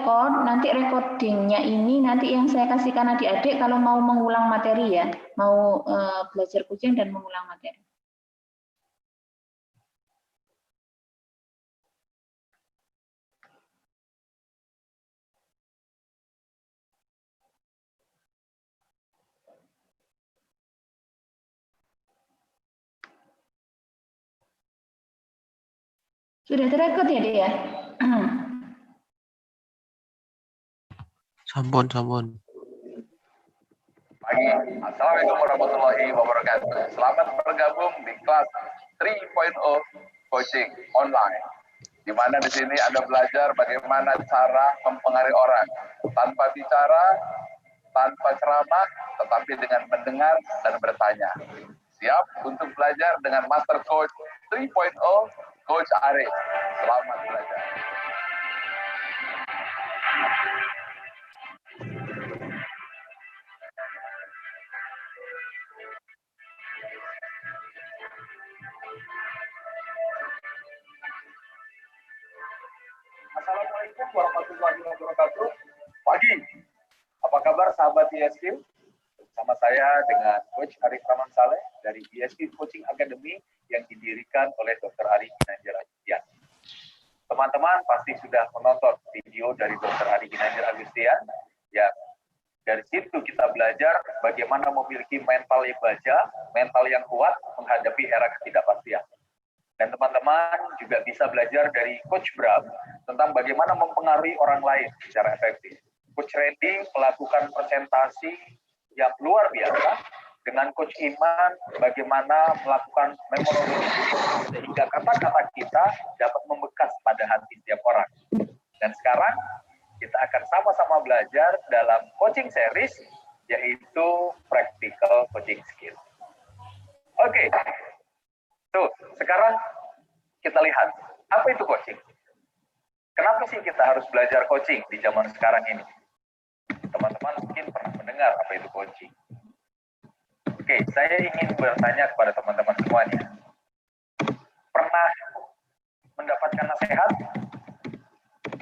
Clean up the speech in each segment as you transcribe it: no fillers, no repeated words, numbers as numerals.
record, nanti recordingnya ini nanti yang saya kasihkan adik-adik kalau mau mengulang materi ya, mau belajar kucing dan mengulang materi. Sudah terekod ya, Dek ya? Sampun. Pagi. Assalamualaikum warahmatullahi wabarakatuh. Selamat bergabung di kelas 3.0 coaching online. Di mana di sini Anda belajar bagaimana cara mempengaruhi orang tanpa bicara, tanpa ceramah, tetapi dengan mendengar dan bertanya. Siap untuk belajar dengan Master Coach 3.0 Coach Arif. Selamat belajar. Assalamualaikum warahmatullahi wabarakatuh. Pagi. Apa kabar sahabat ISQ? Bersama saya dengan Coach Arif Rahman Saleh dari ISQ Coaching Academy yang didirikan oleh Dr. Ari Ginanjar Agustian. Teman-teman pasti sudah menonton video dari Dr. Ari Ginanjar Agustian. Ya, dari situ kita belajar bagaimana memiliki mental yang baja, mental yang kuat menghadapi era ketidakpastian. Dan teman-teman juga bisa belajar dari Coach Bram tentang bagaimana mempengaruhi orang lain secara efektif. Coach Randy melakukan presentasi yang luar biasa dengan Coach Iman bagaimana melakukan memori sehingga kata-kata kita dapat membekas pada hati setiap orang. Dan sekarang kita akan sama-sama belajar dalam coaching series yaitu practical coaching skill. Oke. Tuh, sekarang kita lihat apa itu coaching. Kenapa sih kita harus belajar coaching di zaman sekarang ini? Teman-teman mungkin pernah mendengar apa itu coaching. Oke, saya ingin bertanya kepada teman-teman semuanya. Pernah mendapatkan nasihat?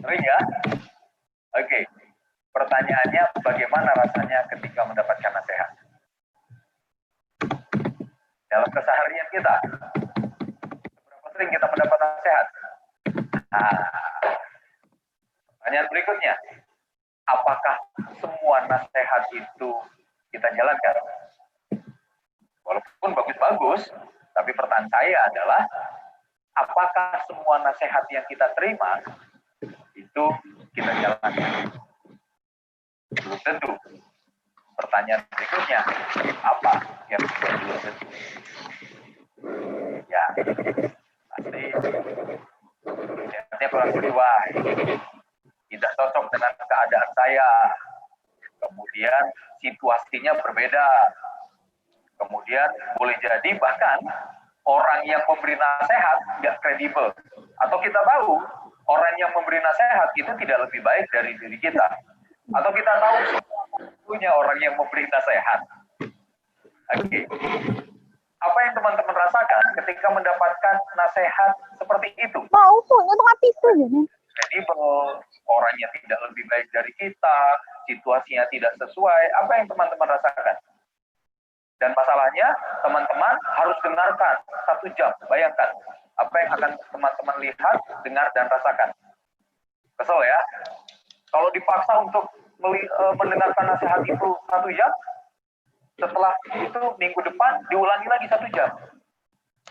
Sering ya? Oke, pertanyaannya bagaimana rasanya ketika mendapatkan nasihat? Dalam keseharian kita, berapa sering kita mendapat nasihat? Pertanyaan berikutnya, apakah semua nasihat itu kita jalankan? Walaupun bagus-bagus, tapi pertanyaan saya adalah, apakah semua nasihat yang kita terima itu kita jalankan? Belum tentu. Pertanyaan berikutnya, apa yang belum tentu? Ya, pasti nasihatnya kurang sesuai, tidak cocok dengan keadaan saya, kemudian situasinya berbeda, kemudian boleh jadi bahkan orang yang memberi nasihat tidak kredibel, atau kita tahu orang yang memberi nasihat itu tidak lebih baik dari diri kita, atau kita tahu punya orang yang memberi nasihat. Oke. Apa yang teman-teman rasakan ketika mendapatkan nasihat seperti itu? Kredibel, orangnya tidak lebih baik dari kita, situasinya tidak sesuai. Apa yang teman-teman rasakan? Dan masalahnya, teman-teman harus dengarkan 1 jam. Bayangkan, apa yang akan teman-teman lihat, dengar, dan rasakan. Kesel ya? Kalau dipaksa untuk mendengarkan nasihat itu 1 jam, setelah itu minggu depan diulangi lagi 1 jam.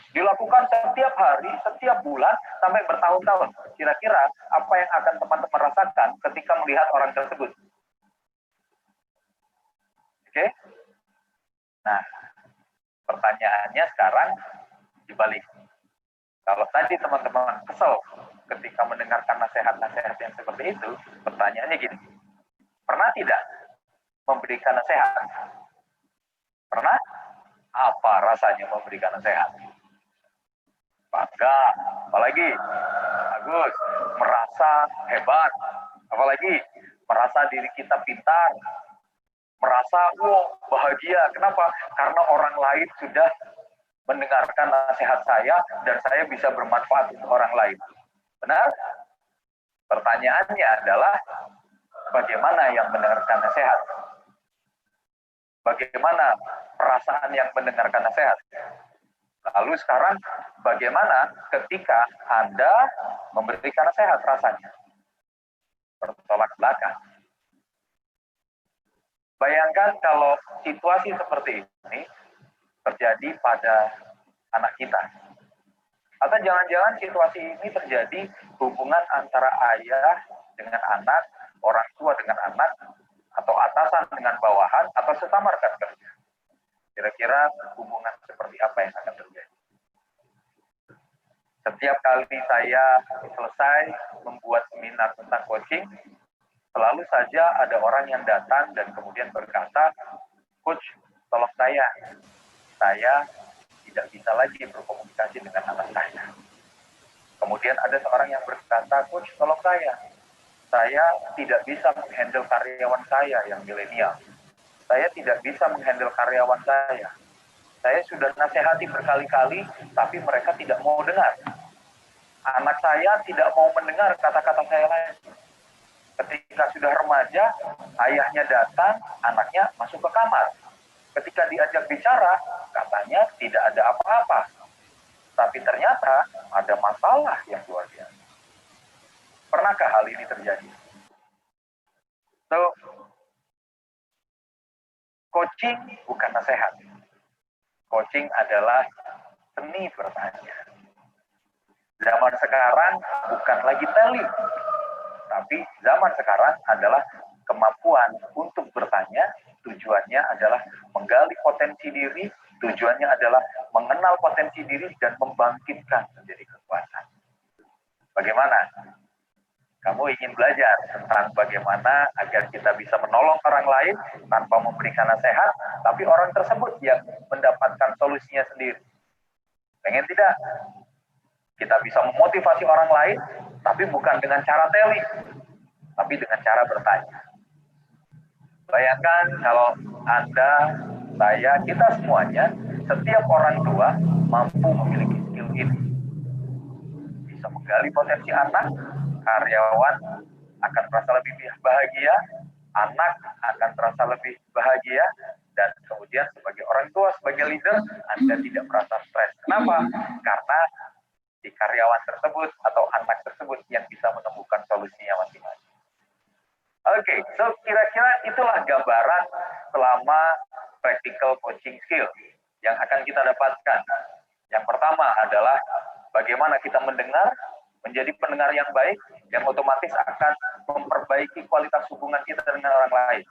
Dilakukan setiap hari, setiap bulan, sampai bertahun-tahun. Kira-kira apa yang akan teman-teman rasakan ketika melihat orang tersebut? Oke? Nah, pertanyaannya sekarang dibalik. Kalau tadi teman-teman kesel ketika mendengarkan nasihat-nasihat yang seperti itu, pertanyaannya gini, pernah tidak memberikan nasihat? Pernah? Apa rasanya memberikan nasihat? Bangga, apalagi bagus, merasa hebat, apalagi merasa diri kita pintar, merasa bahagia. Kenapa? Karena orang lain sudah mendengarkan nasihat saya dan saya bisa bermanfaat untuk orang lain. Benar? Pertanyaannya adalah, bagaimana yang mendengarkan nasihat? Bagaimana perasaan yang mendengarkan nasihat? Lalu sekarang bagaimana ketika Anda memberikan nasihat rasanya? Bertolak belakang. Bayangkan kalau situasi seperti ini terjadi pada anak kita. Atau jangan-jangan situasi ini terjadi hubungan antara ayah dengan anak, orang tua dengan anak, atau atasan dengan bawahan, atau sesama rekan kerja. Kira-kira hubungan seperti apa yang akan terjadi? Setiap kali saya selesai membuat seminar tentang coaching, selalu saja ada orang yang datang dan kemudian berkata, "Coach, tolong saya tidak bisa lagi berkomunikasi dengan anak saya." Kemudian ada seorang yang berkata, "Coach, tolong saya tidak bisa menghandle karyawan saya yang milenial. Saya tidak bisa menghandle karyawan saya. Saya sudah nasihati berkali-kali, tapi mereka tidak mau dengar. Anak saya tidak mau mendengar kata-kata saya lagi. Ketika sudah remaja, ayahnya datang, anaknya masuk ke kamar. Ketika diajak bicara, katanya tidak ada apa-apa. Tapi ternyata ada masalah yang luar biasa." Pernahkah hal ini terjadi? So, coaching bukan nasihat. Coaching adalah seni bertanya. Zaman sekarang bukan lagi teli, tapi zaman sekarang adalah kemampuan untuk bertanya. Tujuannya adalah menggali potensi diri, tujuannya adalah mengenal potensi diri dan membangkitkan menjadi kekuatan. Bagaimana? Kamu ingin belajar tentang bagaimana agar kita bisa menolong orang lain tanpa memberikan nasihat, tapi orang tersebut yang mendapatkan solusinya sendiri. Pengen tidak? Kita bisa memotivasi orang lain, tapi bukan dengan cara teli, tapi dengan cara bertanya. Bayangkan kalau Anda, saya, kita semuanya, setiap orang tua mampu memiliki skill ini. Bisa menggali potensi anak, karyawan akan terasa lebih bahagia, anak akan terasa lebih bahagia, dan kemudian sebagai orang tua, sebagai leader, Anda tidak merasa stres. Kenapa? Karena di karyawan tersebut atau anak tersebut yang bisa menemukan solusinya masing-masing. Oke, so kira-kira itulah gambaran selama practical coaching skill yang akan kita dapatkan. Yang pertama adalah bagaimana kita mendengar, menjadi pendengar yang baik, yang otomatis akan memperbaiki kualitas hubungan kita dengan orang lain.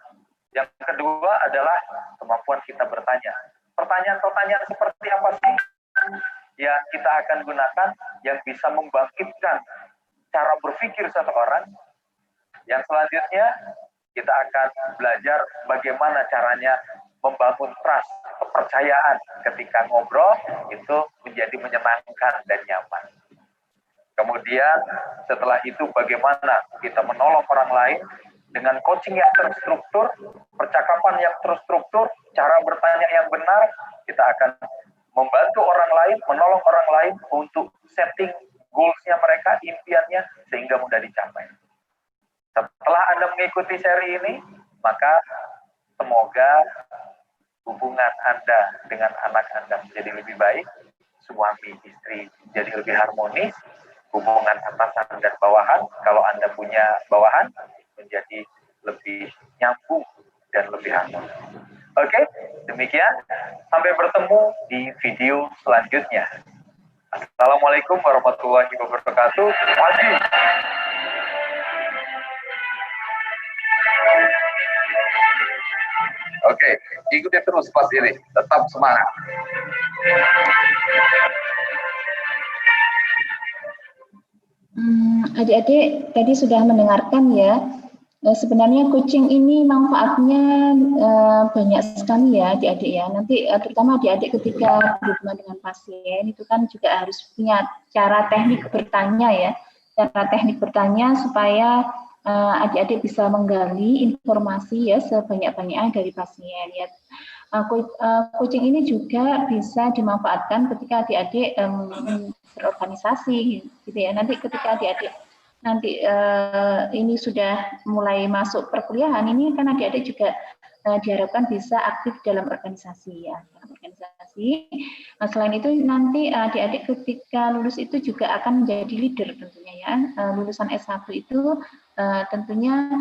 Yang kedua adalah kemampuan kita bertanya. Pertanyaan-pertanyaan seperti apa sih yang kita akan gunakan yang bisa membangkitkan cara berpikir seseorang. Yang selanjutnya, kita akan belajar bagaimana caranya membangun trust, kepercayaan ketika ngobrol itu menjadi menyenangkan dan nyaman. Kemudian setelah itu bagaimana kita menolong orang lain dengan coaching yang terstruktur, percakapan yang terstruktur, cara bertanya yang benar, kita akan membantu orang lain, menolong orang lain untuk setting goals-nya mereka, impiannya, sehingga mudah dicapai. Setelah Anda mengikuti seri ini, maka semoga hubungan Anda dengan anak Anda menjadi lebih baik, suami istri menjadi lebih harmonis, hubungan atasan dan bawahan, kalau Anda punya bawahan, menjadi lebih nyambung dan lebih harmonis. Oke, demikian. Sampai bertemu di video selanjutnya. Assalamualaikum warahmatullahi wabarakatuh. Maju. Oke, ikuti terus pas ini. Tetap semangat. Adik-adik tadi sudah mendengarkan ya. Sebenarnya coaching ini manfaatnya banyak sekali ya adik-adik ya. Nanti terutama adik-adik ketika berhubungan dengan pasien itu kan juga harus punya cara teknik bertanya ya. Cara teknik bertanya supaya adik-adik bisa menggali informasi ya sebanyak-banyaknya dari pasien ya. Coaching ini juga bisa dimanfaatkan ketika adik-adik berorganisasi gitu ya. Nanti ketika adik-adik nanti ini sudah mulai masuk perkuliahan, ini kan adik-adik juga diharapkan bisa aktif dalam organisasi ya. Organisasi. Selain itu nanti adik-adik ketika lulus itu juga akan menjadi leader tentunya ya. Lulusan S1 itu tentunya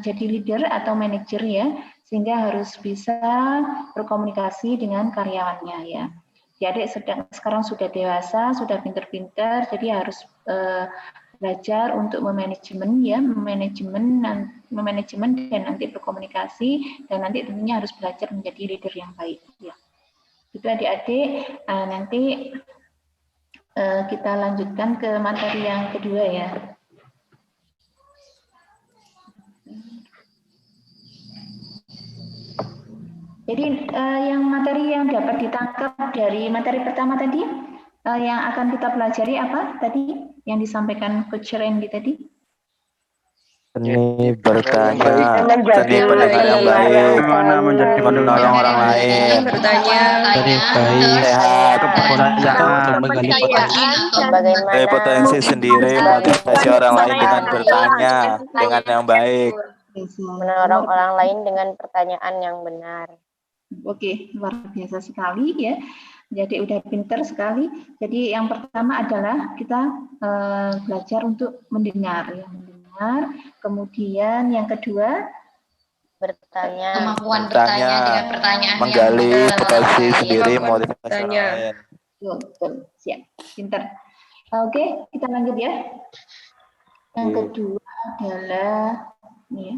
jadi leader atau manajer ya, sehingga harus bisa berkomunikasi dengan karyawannya ya. Adik sekarang sudah dewasa, sudah pinter-pinter, jadi harus belajar untuk memanajemen ya, memanajemen dan nanti berkomunikasi, dan nanti tentunya harus belajar menjadi leader yang baik ya. Itu adik-adik, nanti kita lanjutkan ke materi yang kedua ya. Jadi yang materi yang dapat ditangkap dari materi pertama tadi, yang akan kita pelajari apa tadi yang disampaikan Coach Randy tadi? Seni bertanya, seni pendengar yang baik, menolong orang lain, bertanya, sehat, menggali potensi sendiri, motivasi orang lain dengan bertanya dengan yang baik, menolong orang lain dengan pertanyaan yang benar. Oke, luar biasa sekali ya. Jadi udah pinter sekali. Jadi yang pertama adalah kita belajar untuk mendengar ya, mendengar. Kemudian yang kedua bertanya, kemampuan bertanya dengan pertanyaan menggali yang potensi sendiri, motivasi orang lain. Betul, siap, pinter. Oke, kita lanjut ya. Yang kedua adalah ini ya.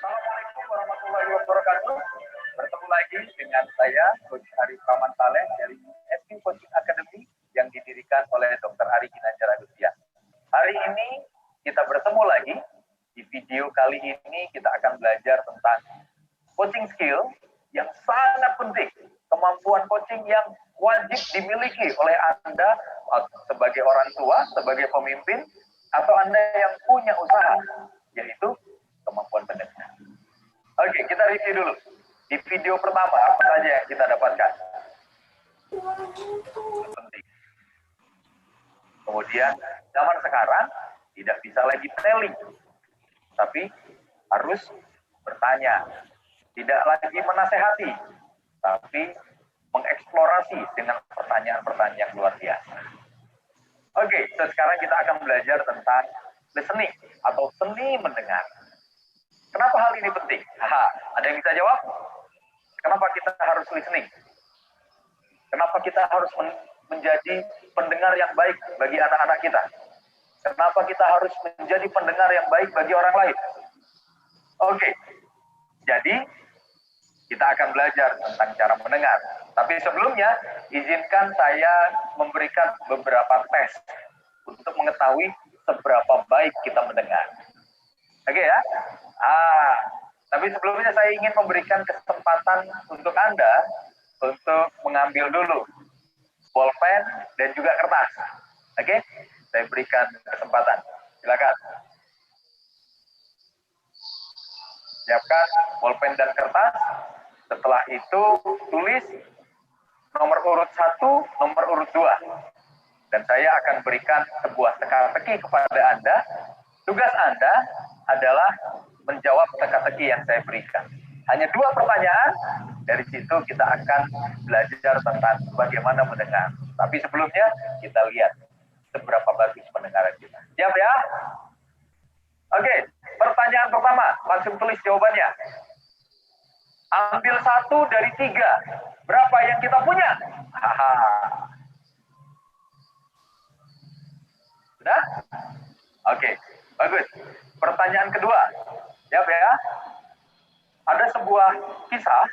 Assalamualaikum warahmatullahi wabarakatuh. Bertemu lagi dengan saya, Coach Arif Rahman Saleh dari SQ Coaching Academy yang didirikan oleh Dr. Ari Ginanjar Agustia. Hari ini kita bertemu lagi. Di video kali ini kita akan belajar tentang coaching skill yang sangat penting. Kemampuan coaching yang wajib dimiliki oleh Anda sebagai orang tua, sebagai pemimpin, atau Anda yang punya usaha, yaitu kemampuan mendengar. Oke, kita review dulu. Di video pertama, apa saja yang kita dapatkan? Penting. Kemudian, zaman sekarang tidak bisa lagi telling, tapi harus bertanya. Tidak lagi menasehati, tapi mengeksplorasi dengan pertanyaan-pertanyaan yang luar biasa. Oke, sekarang kita akan belajar tentang listening atau seni mendengar. Kenapa hal ini penting? Ada yang bisa jawab? Kenapa kita harus listening? Kenapa kita harus menjadi pendengar yang baik bagi anak-anak kita? Kenapa kita harus menjadi pendengar yang baik bagi orang lain? Oke, jadi kita akan belajar tentang cara mendengar. Tapi sebelumnya, izinkan saya memberikan beberapa tes untuk mengetahui seberapa baik kita mendengar. Oke ya? Tapi sebelumnya saya ingin memberikan kesempatan untuk Anda untuk mengambil dulu bolpen dan juga kertas. Oke? Saya berikan kesempatan. Silakan. Siapkan bolpen dan kertas. Setelah itu tulis nomor urut 1, nomor urut 2. Dan saya akan berikan sebuah teka-teki kepada Anda. Tugas Anda adalah menjawab teka-teki yang saya berikan. Hanya 2 pertanyaan, dari situ kita akan belajar tentang bagaimana mendengar. Tapi sebelumnya kita lihat seberapa bagus pendengaran kita. Siap ya? Oke, pertanyaan pertama, langsung tulis jawabannya. Ambil 1 dari 3. Berapa yang kita punya? Sudah? Oke, bagus. Pertanyaan kedua. Siap ya? Ada sebuah kisah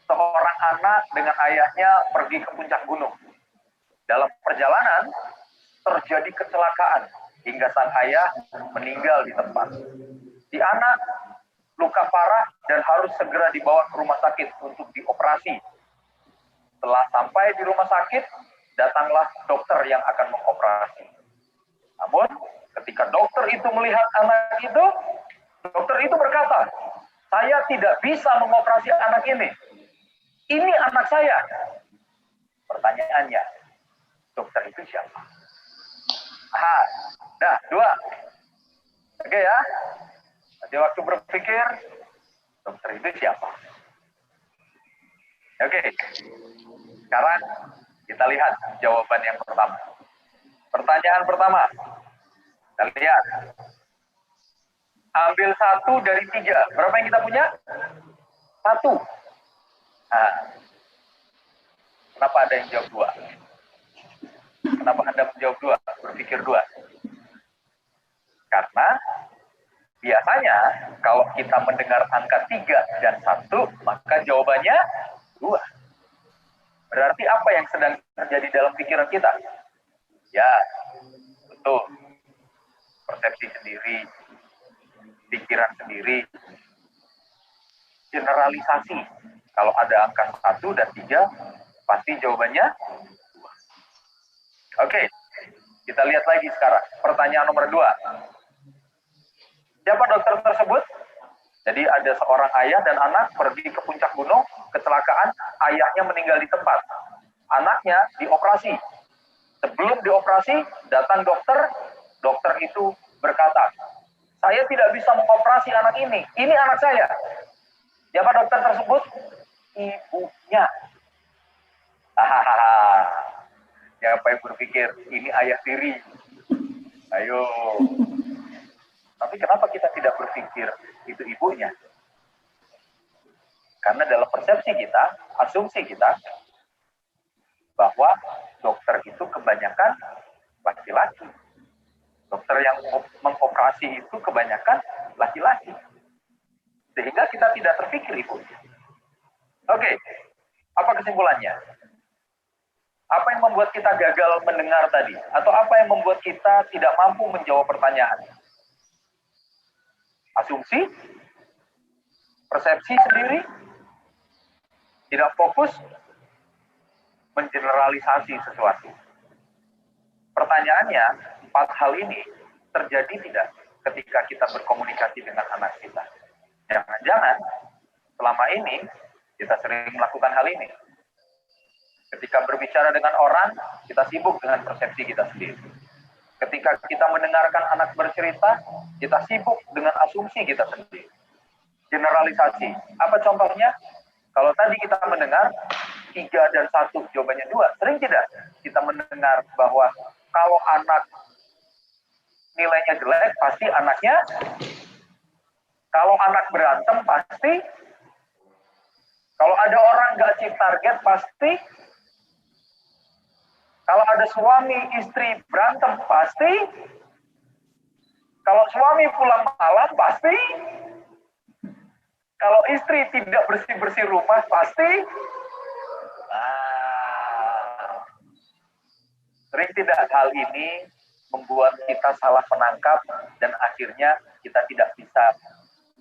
seorang anak dengan ayahnya pergi ke puncak gunung. Dalam perjalanan terjadi kecelakaan hingga sang ayah meninggal di tempat. Si anak luka parah dan harus segera dibawa ke rumah sakit untuk dioperasi. Setelah sampai di rumah sakit, datanglah dokter yang akan mengoperasi. Namun, ketika dokter itu melihat anak itu, dokter itu berkata, saya tidak bisa mengoperasi anak ini. Ini anak saya. Pertanyaannya, dokter itu siapa? Aha, dah, 2. Oke ya. Nanti waktu berpikir, dokter itu siapa? Oke. Sekarang kita lihat jawaban yang pertama. Pertanyaan pertama. Kita lihat. Ambil 1 dari 3. Berapa yang kita punya? 1. Nah, kenapa ada yang jawab 2? Kenapa Anda menjawab 2? Berpikir 2? Karena biasanya kalau kita mendengar angka 3 dan 1, maka jawabannya 2. Berarti apa yang sedang terjadi dalam pikiran kita? Ya, betul. Persepsi sendiri, pikiran sendiri, generalisasi. Kalau ada angka 1 dan 3, pasti jawabannya 2. Oke, kita lihat lagi sekarang. Pertanyaan nomor 2. Siapa dokter tersebut? Jadi ada seorang ayah dan anak pergi ke puncak gunung, kecelakaan, ayahnya meninggal di tempat. Anaknya dioperasi. Sebelum dioperasi, datang dokter, dokter itu berkata, saya tidak bisa mengoperasi anak ini anak saya. Siapa dokter tersebut? Ibunya. Hahaha. Siapa yang berpikir, ini ayah tiri? Ayo. Tapi kenapa kita tidak berpikir itu ibunya? Karena dalam persepsi kita, asumsi kita, bahwa dokter itu kebanyakan laki-laki. Dokter yang mengoperasi itu kebanyakan laki-laki. Sehingga kita tidak terpikir ibunya. Oke, apa kesimpulannya? Apa yang membuat kita gagal mendengar tadi? Atau apa yang membuat kita tidak mampu menjawab pertanyaan? Asumsi, persepsi sendiri, tidak fokus, mengeneralisasi sesuatu. Pertanyaannya, 4 hal ini terjadi tidak ketika kita berkomunikasi dengan anak kita? Jangan-jangan selama ini kita sering melakukan hal ini. Ketika berbicara dengan orang, kita sibuk dengan persepsi kita sendiri. Ketika kita mendengarkan anak bercerita, kita sibuk dengan asumsi kita sendiri. Generalisasi. Apa contohnya? Kalau tadi kita mendengar 3 dan 1, jawabannya 2. Sering tidak kita mendengar bahwa kalau anak nilainya jelek, pasti anaknya. Kalau anak berantem, pasti. Kalau ada orang nggak achieve target, pasti. Kalau ada suami istri berantem, pasti. Kalau suami pulang malam, pasti. Kalau istri tidak bersih-bersih rumah, pasti. Sering tidak hal ini membuat kita salah menangkap dan akhirnya kita tidak bisa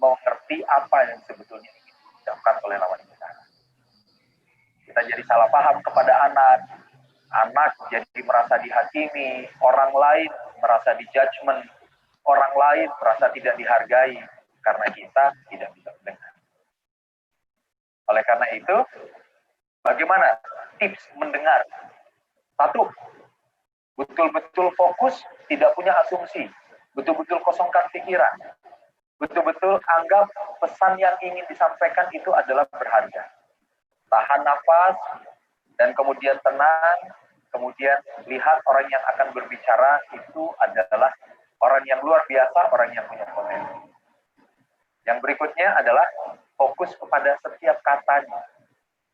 mengerti apa yang sebetulnya ingin diucapkan oleh lawan bicara. Kita jadi salah paham kepada anak. Anak jadi merasa dihakimi, orang lain merasa dijudgment, orang lain merasa tidak dihargai karena kita tidak bisa mendengar. Oleh karena itu, bagaimana tips mendengar? 1, betul-betul fokus, tidak punya asumsi, betul-betul kosongkan pikiran, betul-betul anggap pesan yang ingin disampaikan itu adalah berharga. Tahan nafas, dan kemudian tenang, kemudian lihat orang yang akan berbicara itu adalah orang yang luar biasa, orang yang punya potensi. Yang berikutnya adalah fokus kepada setiap katanya.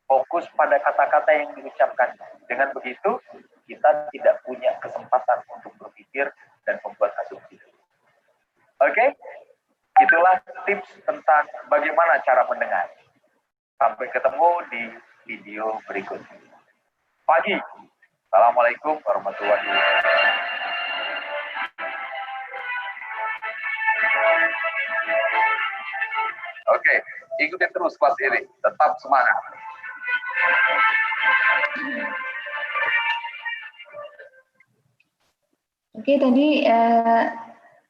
Fokus pada kata-kata yang diucapkan. Dengan begitu, kita tidak punya kesempatan untuk berpikir dan membuat asumsi. Oke? Itulah tips tentang bagaimana cara mendengar. Sampai ketemu di video berikutnya. Pagi. Assalamualaikum warahmatullahi wabarakatuh. Oke, ikuti terus kelas ini. Tetap semangat. Oke, tadi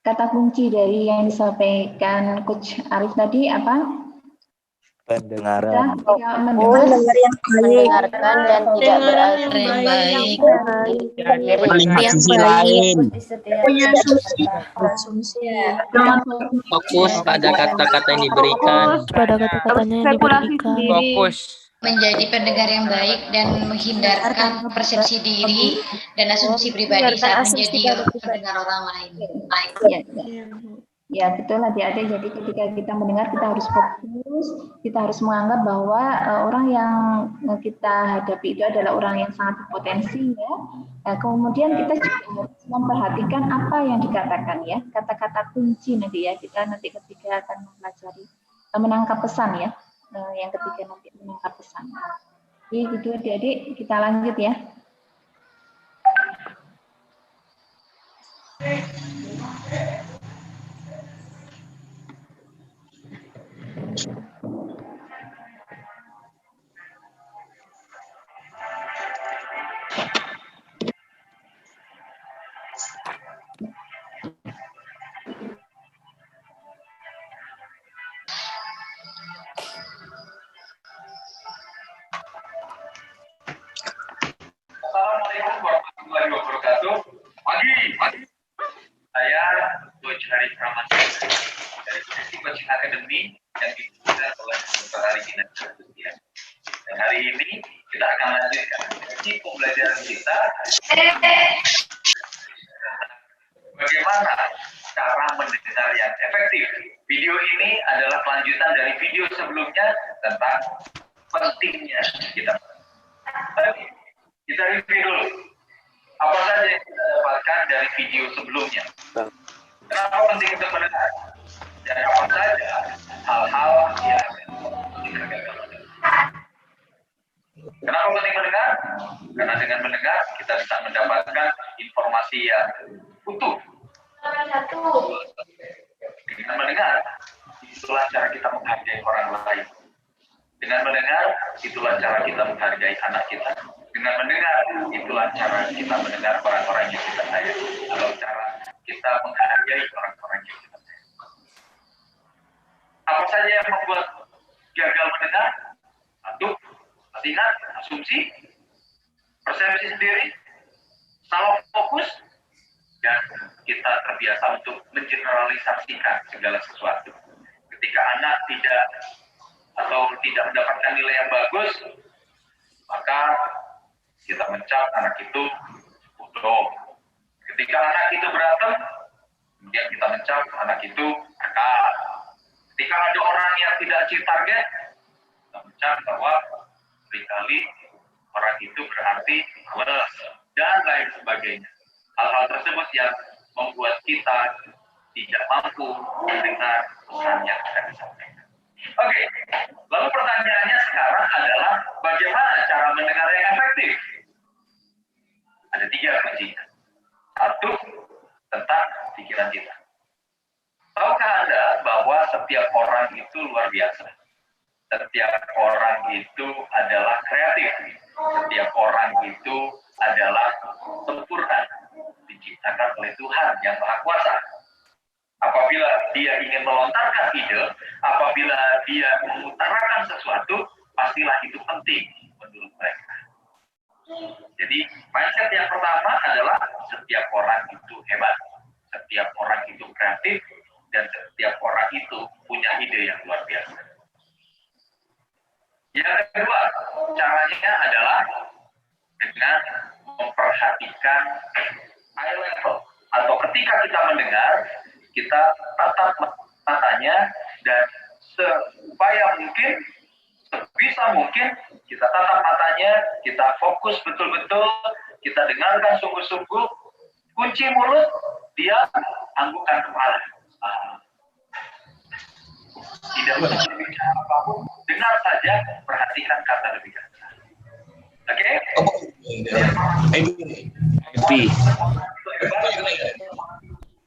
kata kunci dari yang disampaikan Coach Arif tadi apa? Pendengaran. Kita mendengarkan dan tidak berasumsi lain. Fokus pada kata-kata yang diberikan. Fokus. Menjadi pendengar yang baik dan menghindarkan persepsi diri dan asumsi pribadi saat menjadi pendengar orang lain. Ya, betul adik-adik. Jadi ketika kita mendengar, kita harus fokus, kita harus menganggap bahwa orang yang kita hadapi itu adalah orang yang sangat berpotensi ya. Kemudian kita juga harus memperhatikan apa yang dikatakan ya, kata-kata kunci nanti ya, kita nanti ketika akan mempelajari menangkap pesan ya, yang ketiga nanti menangkap pesan. Jadi gitu adik-adik, kita lanjut ya. Assalamualaikum warahmatullahi wabarakatuh. Pagi. Saya Coach Arif Rahman dari ISP Coaching Academy yang dipimpin oleh Dr. Arifin. Dan hari ini kita akan lanjutkan sesi pembelajaran kita. Bagaimana cara mendengar yang efektif? Video ini adalah kelanjutan dari video sebelumnya tentang pentingnya kita. Kita review dulu. Apa saja yang kita dapatkan dari video sebelumnya? Kenapa penting untuk mendengar? Dan apa saja hal-hal yang kita gagal mendengar? Kenapa penting mendengar? Karena dengan mendengar kita bisa mendapatkan informasi yang utuh. Dengan mendengar, itulah cara kita menghargai orang lain. Dengan mendengar, itulah cara kita menghargai anak kita. Dengan mendengar, itulah cara kita mendengar orang-orang yang kita sayang. Atau cara kita menghargai orang-orang yang kita sayang. Apa saja yang membuat gagal mendengar? Satu, ingat, asumsi, persepsi sendiri, salah fokus, dan kita terbiasa untuk mengeneralisasikan segala sesuatu. Ketika anak tidak mendapatkan nilai yang bagus, maka kita mencap anak itu bodoh. Ketika anak itu berantem, kemudian kita mencap anak itu nakal. Ketika ada orang yang tidak achieve target, kita mencap bahwa seringkali orang itu berarti malas dan lain sebagainya. Hal-hal tersebut yang membuat kita tidak mampu mendengar pesan yang akan disampaikan. Oke, lalu pertanyaannya sekarang adalah bagaimana cara mendengar yang efektif? Ada 3 kuncinya. 1, tentang pikiran kita. Tahukah Anda bahwa setiap orang itu luar biasa? Setiap orang itu adalah kreatif. Setiap orang itu adalah sempurna. Diciptakan oleh Tuhan yang Maha Kuasa. Apabila dia ingin melontarkan ide, apabila dia mengutarakan sesuatu, pastilah itu penting menurut mereka. Jadi, mindset yang pertama adalah setiap orang itu hebat, setiap orang itu kreatif, dan setiap orang itu punya ide yang luar biasa. Yang kedua, caranya adalah dengan memperhatikan eye level, atau ketika kita mendengar, kita tatap matanya dan supaya mungkin, sebisa mungkin kita tatap matanya, kita fokus betul-betul, kita dengarkan sungguh-sungguh, kunci mulut, dia anggukkan kepala. Tidak usah berbicara apapun, dengar saja, perhatikan kata demi kata. Oke?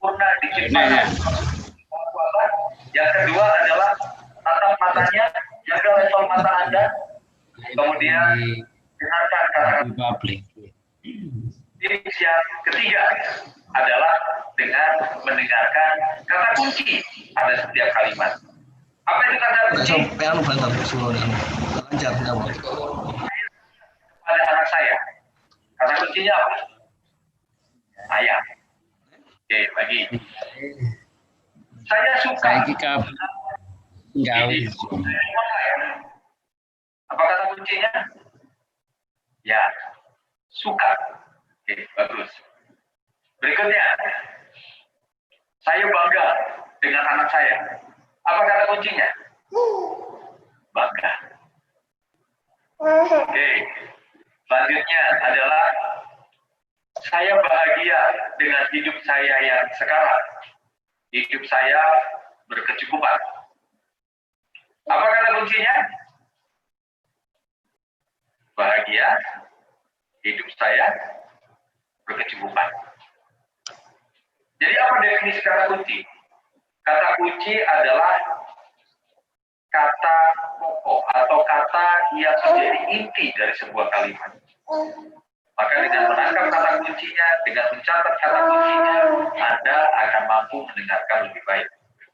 Sempurna diciptakan. Yang kedua adalah tatap matanya, jaga level mata Anda, kemudian dengarkan kata-kata. Tips yang ketiga adalah dengan mendengarkan kata kunci pada setiap kalimat. Apa itu kata kunci? Pada anak saya, kata kuncinya apa? Saya. Oke, lagi. Saya suka. Apa kata kuncinya? Ya, suka. Oke, bagus. Berikutnya, saya bangga dengan anak saya. Apa kata kuncinya? Bangga. Oke, selanjutnya adalah saya bahagia dengan hidup saya yang sekarang. Hidup saya berkecukupan. Apa kata kuncinya? Bahagia, hidup saya berkecukupan. Jadi apa definisi kata kunci? Kata kunci adalah kata pokok atau kata yang menjadi inti dari sebuah kalimat. Maka dengan menangkap kata kuncinya, dengan mencatat kata kuncinya, Anda akan mampu mendengarkan lebih baik.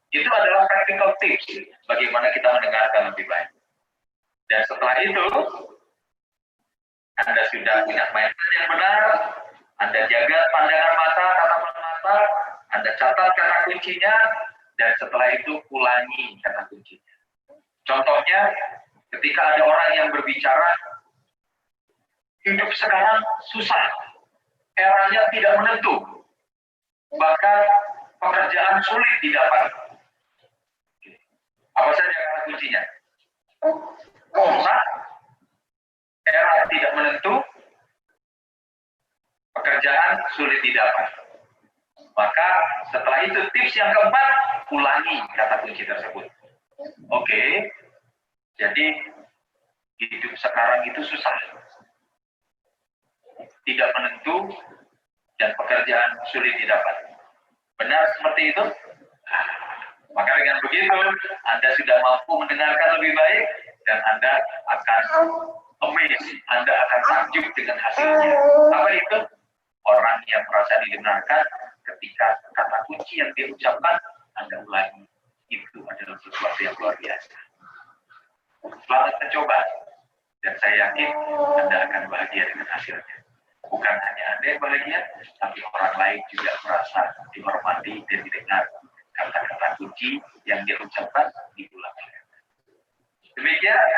Itu adalah practical tips bagaimana kita mendengarkan lebih baik. Dan setelah itu, Anda sudah punya mindset yang benar, Anda jaga pandangan mata, tatapan mata, Anda catat kata kuncinya, dan setelah itu ulangi kata kuncinya. Contohnya, ketika ada orang yang berbicara, hidup sekarang susah, eranya tidak menentu, bahkan pekerjaan sulit didapat. Apa saja kata kuncinya? Susah, era tidak menentu, pekerjaan sulit didapat. Maka setelah itu tips yang keempat, ulangi kata kunci tersebut. Oke, jadi hidup sekarang itu susah, tidak menentu, dan pekerjaan sulit didapat. Benar seperti itu? Maka dengan begitu, Anda sudah mampu mendengarkan lebih baik, dan Anda akan amazed, Anda akan takjub dengan hasilnya. Apa itu? Orang yang merasa didengarkan ketika kata kunci yang diucapkan, Anda ulangi. Itu adalah sesuatu yang luar biasa. Selamat mencoba, dan saya yakin Anda akan bahagia dengan hasilnya. Bukan hanya Anda yang bahagia, tapi orang lain juga merasa dihormati dan didengar kata-kata kunci yang diucapkan diulang. Demikian,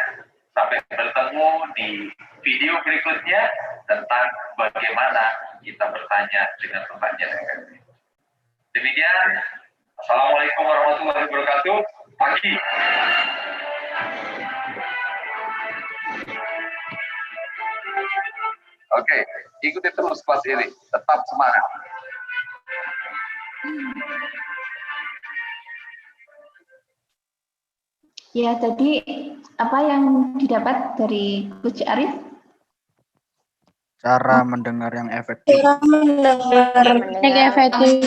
sampai bertemu di video berikutnya tentang bagaimana kita bertanya dengan pertanyaan. Demikian, Assalamualaikum warahmatullahi wabarakatuh. Pagi. Oke, ikuti terus kelas ini. Tetap semangat. Ya, tadi apa yang didapat dari Coach Arif? Cara mendengar yang efektif. Mendengar Jadi pendengar yang efektif.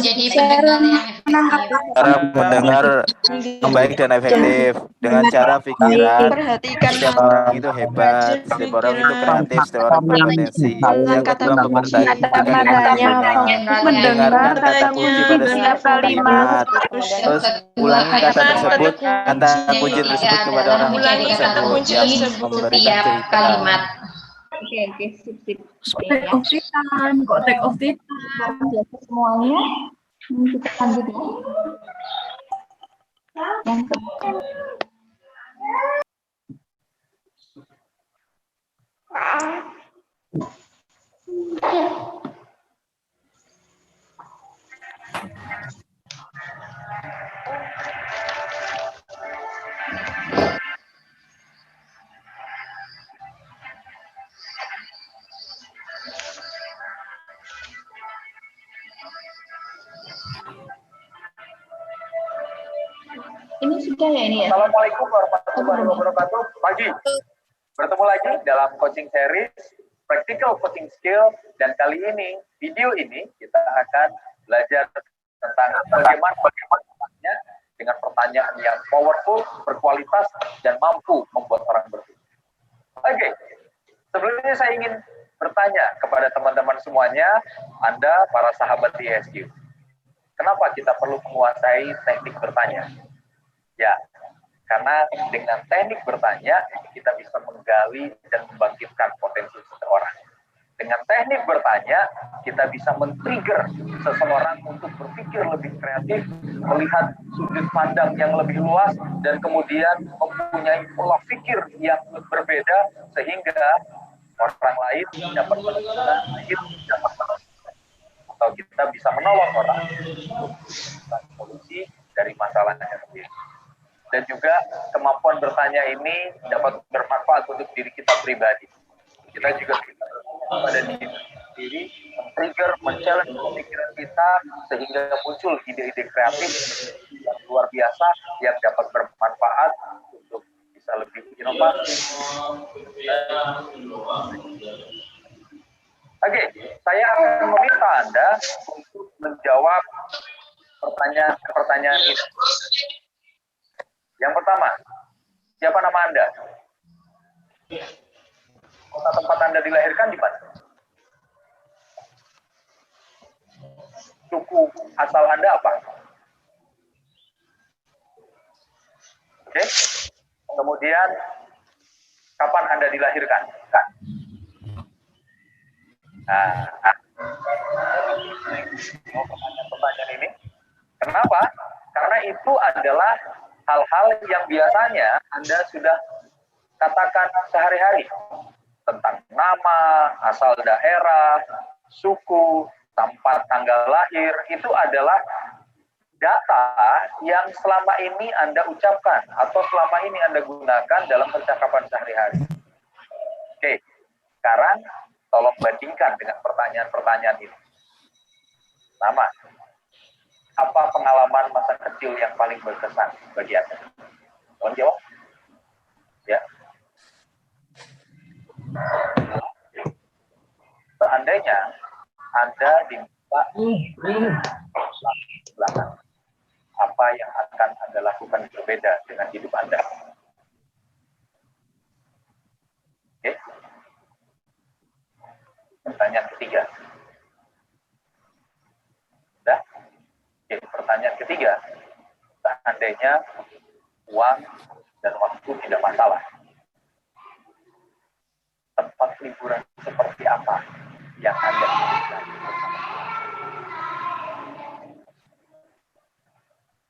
Cara mendengar yang baik dan efektif dengan cara pikiran. Setiap orang itu hebat, setiap orang itu kreatif, setiap orang berpotensi. Yang kedua, memperhatikan mendengarkan kata kunci pada setiap kalimat. Terus ulangi kata tersebut, kata kunci tersebut kepada orang tersebut yang memberikan cerita. Kalimat. Oke, sip. Take off the time, kok take off the time. Biasa semuanya. Kita lanjut ya. Yang kedua. Ini sudah ya ini ya. Assalamualaikum warahmatullahi wabarakatuh. Pagi. Bertemu lagi dalam coaching series Practical Coaching Skill, dan kali ini video ini kita akan belajar tentang bagaimana dengan pertanyaan yang powerful, berkualitas, dan mampu membuat orang berpikir. Oke, sebelumnya saya ingin bertanya kepada teman-teman semuanya, Anda para sahabat ISQ. Kenapa kita perlu menguasai teknik bertanya? Ya, karena dengan teknik bertanya, kita bisa menggali dan membangkitkan potensi seseorang. Dengan teknik bertanya, kita bisa men-trigger seseorang untuk berpikir lebih kreatif, melihat sudut pandang yang lebih luas, dan kemudian mempunyai pola pikir yang berbeda, sehingga orang lain dapat menemukan, atau kita bisa menolong orang untuk solusi dari masalahnya sendiri. Dan juga kemampuan bertanya ini dapat bermanfaat untuk diri kita pribadi. Kita juga bisa pada diri sendiri, men-trigger, men-challenge pemikiran kita, sehingga muncul ide-ide kreatif yang luar biasa yang dapat bermanfaat untuk bisa lebih inovasi. Oke, saya akan meminta Anda untuk menjawab pertanyaan ini. Yang pertama, siapa nama Anda? Kota tempat Anda dilahirkan di mana? Suku asal Anda apa? Oke. Kemudian, kapan Anda dilahirkan? Pertanyaan ini. Kenapa? Karena itu adalah hal-hal yang biasanya Anda sudah katakan sehari-hari. Tentang nama, asal daerah, suku, tempat tanggal lahir, itu adalah data yang selama ini Anda ucapkan atau selama ini Anda gunakan dalam percakapan sehari-hari. Oke, sekarang tolong bandingkan dengan pertanyaan-pertanyaan ini. Nama, apa pengalaman masa kecil yang paling berkesan bagi Anda? Tolong jawab. Ya. Seandainya Anda diminta belakang, apa yang akan Anda lakukan berbeda dengan hidup Anda? Oke. Pertanyaan ketiga. Sudah? Oke, pertanyaan ketiga. Seandainya uang dan waktu tidak masalah, tempat liburan seperti apa yang Anda inginkan?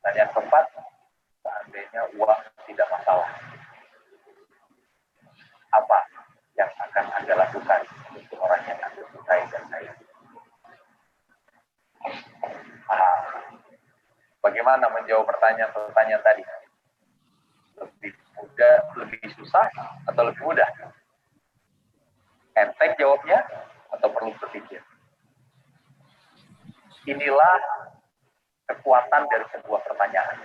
Pertanyaan keempat, seandainya uang tidak masalah, apa yang akan Anda lakukan untuk orang yang Anda cintai dan sayang? Bagaimana menjawab pertanyaan-pertanyaan tadi? Lebih mudah, lebih susah, atau lebih mudah? Enteng jawabnya, atau perlu berpikir? Inilah kekuatan dari sebuah pertanyaan.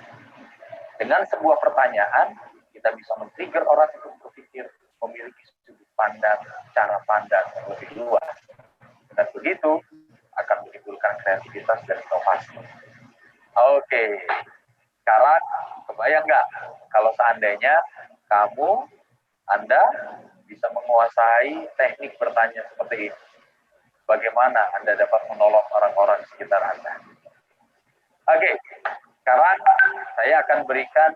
Dengan sebuah pertanyaan, kita bisa men-trigger orang untuk berpikir, memiliki sudut pandang, cara pandang yang lebih luas. Dengan begitu, akan menimbulkan kreativitas dan inovasi. Oke, sekarang kebayang nggak kalau seandainya Anda bisa menguasai teknik bertanya seperti ini? Bagaimana Anda dapat menolong orang-orang di sekitar Anda? Oke, sekarang saya akan berikan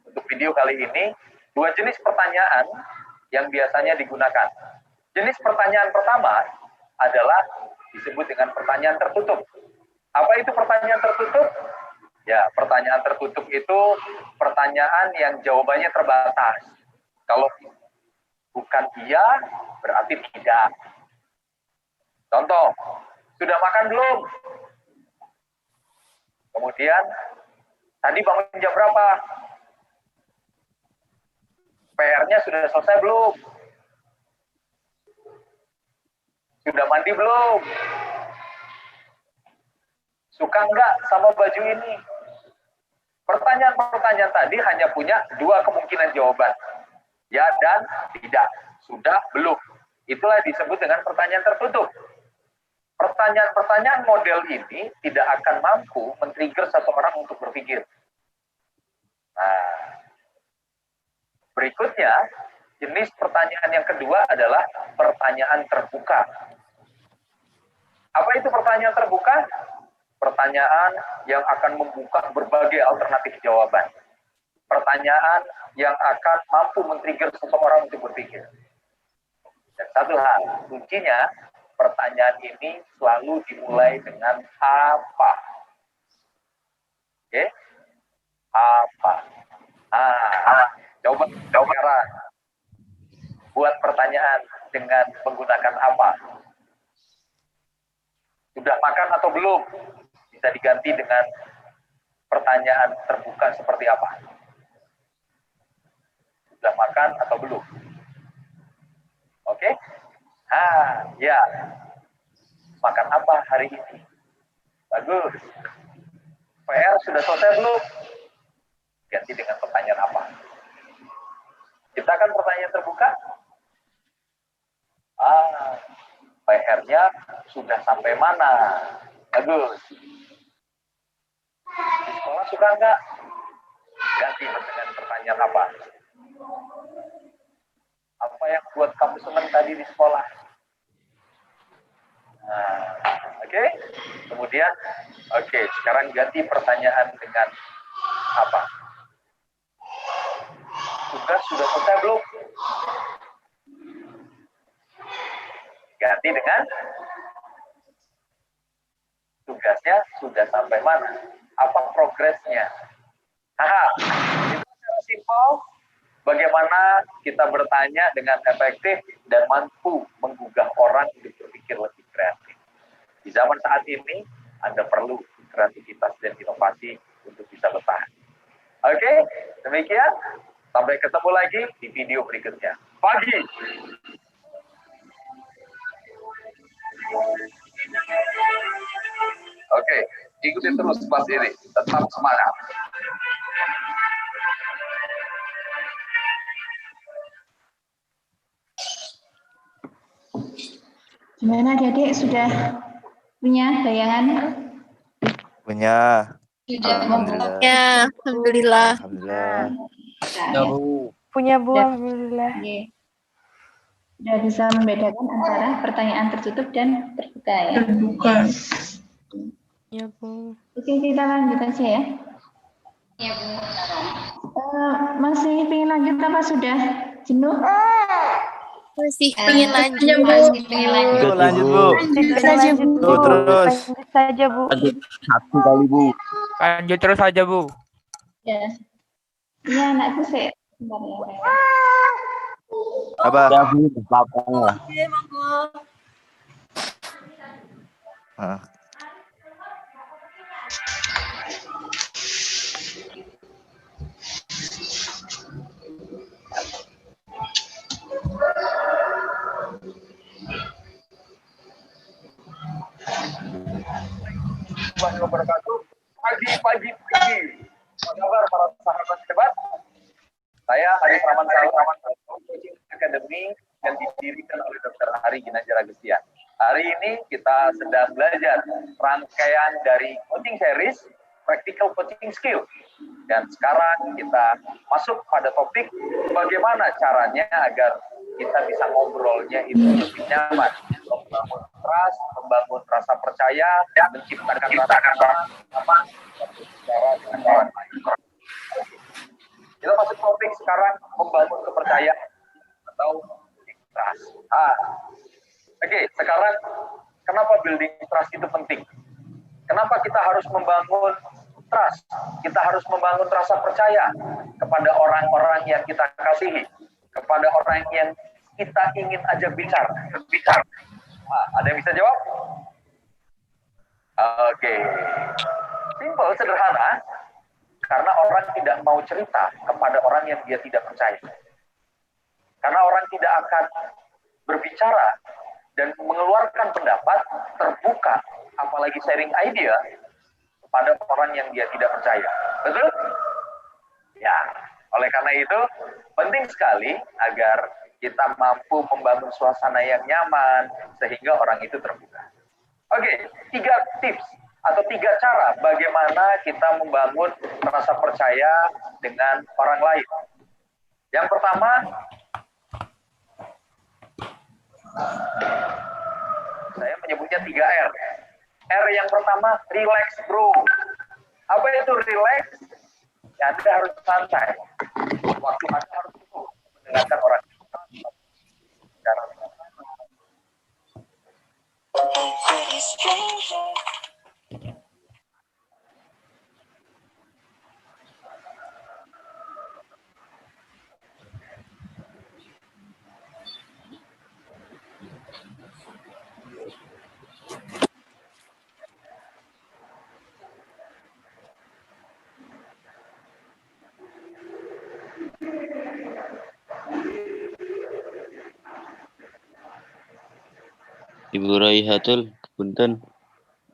untuk video kali ini 2 jenis pertanyaan yang biasanya digunakan. Jenis pertanyaan pertama adalah disebut dengan pertanyaan tertutup. Apa itu pertanyaan tertutup? Ya, pertanyaan tertutup itu pertanyaan yang jawabannya terbatas. Kalau bukan iya, berarti tidak. Contoh, sudah makan belum? Kemudian, tadi bangun jam berapa? PR-nya sudah selesai belum? Sudah mandi belum? Suka enggak sama baju ini? Pertanyaan-pertanyaan tadi hanya punya 2 kemungkinan jawaban. Ya dan tidak. Sudah, belum. Itulah disebut dengan pertanyaan tertutup. Pertanyaan-pertanyaan model ini tidak akan mampu men-trigger seseorang untuk berpikir. Nah, berikutnya, jenis pertanyaan yang kedua adalah pertanyaan terbuka. Apa itu pertanyaan terbuka? Pertanyaan yang akan membuka berbagai alternatif jawaban. Pertanyaan yang akan mampu men-trigger seseorang untuk berpikir. Dan satu hal, kuncinya, pertanyaan ini selalu dimulai dengan apa. Oke? Apa? Coba sekarang buat pertanyaan dengan menggunakan apa. Sudah makan atau belum? Bisa diganti dengan pertanyaan terbuka seperti apa. Sudah makan atau belum? Oke? Ya. Makan apa hari ini? Bagus. PR sudah selesai belum? Ganti dengan pertanyaan apa? Ciptakan pertanyaan terbuka. PR-nya sudah sampai mana? Bagus. Di sekolah suka enggak? Ganti dengan pertanyaan apa? Apa yang buat kamu senang tadi di sekolah? Oke. Kemudian, sekarang ganti pertanyaan dengan apa? Tugas sudah selesai belum? Ganti dengan tugasnya sudah sampai mana? Apa progresnya? Itu secara simpel. Bagaimana kita bertanya dengan efektif dan mampu menggugah orang untuk berpikir lebih kreatif. Di zaman saat ini, Anda perlu kreativitas dan inovasi untuk bisa bertahan. Oke, demikian. Sampai ketemu lagi di video berikutnya. Pagi. Oke, ikuti terus kelas ini. Tetap semangat. Gimana adik-adik, sudah punya bayangan? Punya. Alhamdulillah. Ya, alhamdulillah. Alhamdulillah. Ya, Bu. Punya Bu, alhamdulillah. Sudah bisa membedakan antara pertanyaan tertutup dan terbuka ya? Terbuka. Ya, Bu. Oke, kita lanjut aja ya. Ya, Bu. Masih ingin lanjut apa sudah jenuh? Masih pengen lanjut. Masih pengen lanjut. Lanjut, Bu. Lanjut saja, Bu. Terus. Lanjut saja, Bu. Lanjut satu kali, Bu. Lanjut terus aja, Bu. Ya. Ini anakku sih. Bentar ya. Apa? Ya, Bu. Apa? Pagi. Apa kabar para sahabat hebat? Saya Arif Rahman Saleh, Coaching Academy yang didirikan oleh Dr. Ari Ginanjar Agustian. Hari ini kita sedang belajar rangkaian dari coaching series Practical Coaching Skill. Dan sekarang kita masuk pada topik bagaimana caranya agar kita bisa ngobrolnya itu lebih nyaman, membangun trust, membangun rasa percaya, dan menciptakan rasa nyaman bicara dengan orang lain. Kita masuk topik sekarang membangun kepercayaan atau trust. Oke, sekarang kenapa building trust itu penting? Kenapa kita harus membangun trust? Kita harus membangun rasa percaya kepada orang-orang yang kita kasihi, kepada orang yang kita ingin ajak bicara. Ada yang bisa jawab? Oke. Simple, sederhana. Karena orang tidak mau cerita kepada orang yang dia tidak percaya. Karena orang tidak akan berbicara dan mengeluarkan pendapat terbuka, apalagi sharing idea kepada orang yang dia tidak percaya. Betul? Ya, oleh karena itu penting sekali agar kita mampu membangun suasana yang nyaman sehingga orang itu terbuka. Oke, 3 tips atau 3 cara bagaimana kita membangun rasa percaya dengan orang lain. Yang pertama, saya menyebutnya 3R. R yang pertama, relax bro. Apa itu relax? Ya, Anda harus santai. Waktu Anda harus mendengarkan orang. Cara Ibu Raihatul, punten.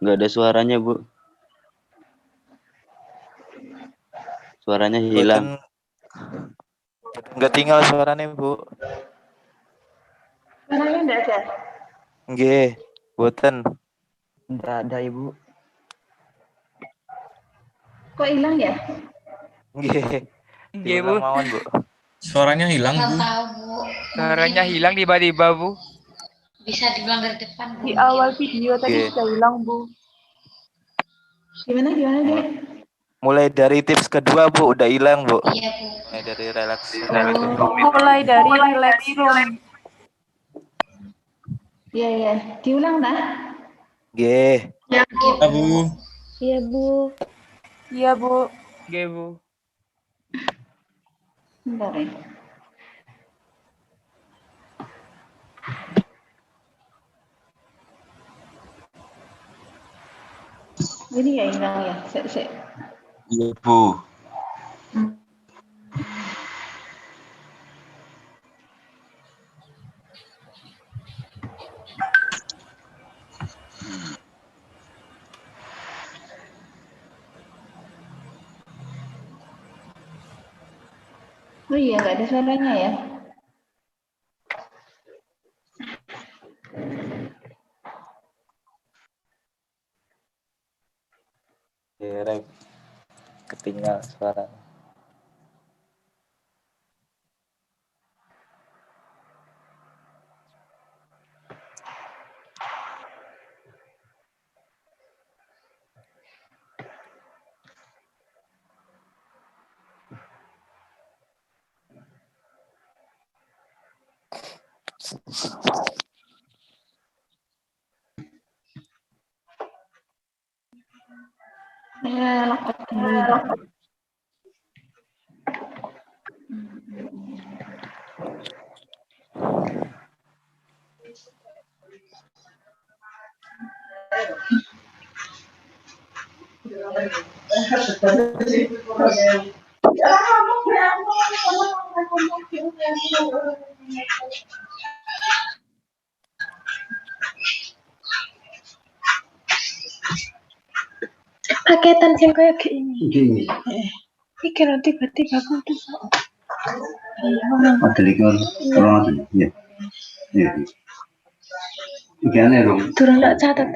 Nggak ada suaranya, Bu. Suaranya hilang. Nggak tinggal suaranya, Bu. Suaranya enggak ada. Nggih, boten. Enggak ada, Ibu. Kok hilang ya? Nggih. Nggih, Bu. Diulang mawon, Bu. Suaranya hilang, Nggak Bu. tahu, Bu. Suaranya hilang tiba-tiba, Bu. Bisa diulang dari depan, Bu. Di awal video tadi Oke. sudah hilang, Bu. Gimana Dek? Mulai dari tips kedua, Bu, udah hilang, Bu. Iya, Bu. Mulai dari relax. Mulai dari relax room. Iya. Diulang dah. Nggih. Ya, Bu. Iya, Bu. Iya, Bu. Nggih, Bu. Bentar ya. Ini ya hilang ya. Iya, Bu. Oh iya, nggak ada suaranya ya. Direk. Ketinggal suara. Lokot dulu. Paketan sing kayak gini. Iki lho tiba-tiba putus. Ada lagi orang ada. Iya. Iya. Gimana dong? Turun tak catat.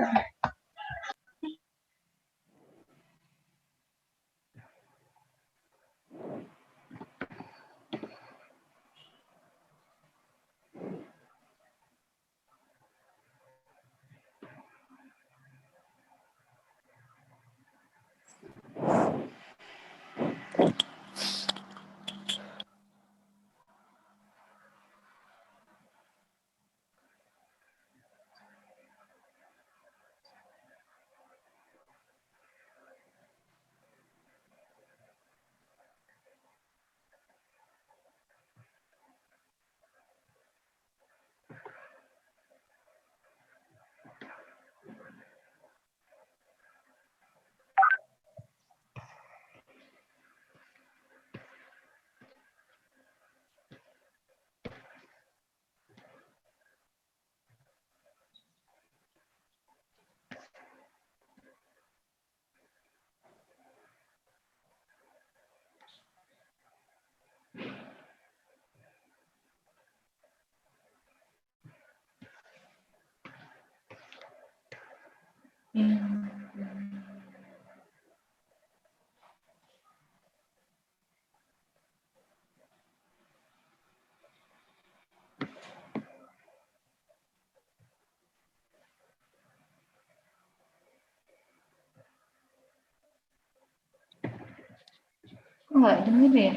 Enggak dengar ya?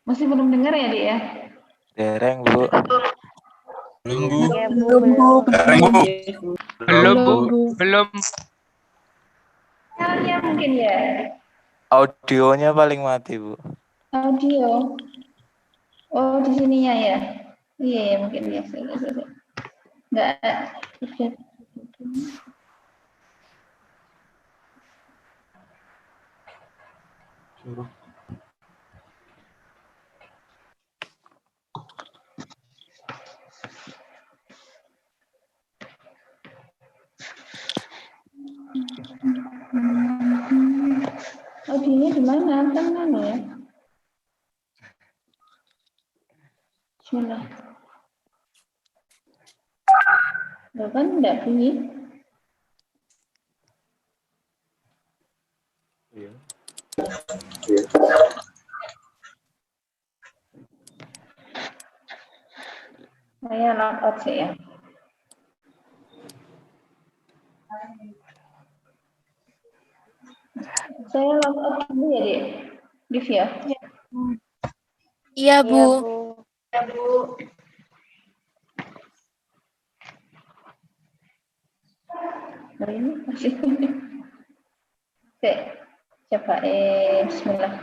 Masih belum dengar ya, Dik ya? Dereng, Bu. Belum, Bu. Ya, Bu, belum. Dereng, Bu. Belum, Bu. Bu. Belum. Sinyalnya mungkin ya. Audionya paling mati, Bu. Audio. Oh, di sininya ya. Iya, ya, mungkin ya. Enggak. Audionya di mana? Kan ya. Bismillah. Loh kan enggak bunyi. Iya. Saya log out sih ya. Saya log out dulu ya, Dik. Div ya. Iya, Iya, Bu. Bu. Ya, Bu. Hari ini masih. Oke. Coba bismillah.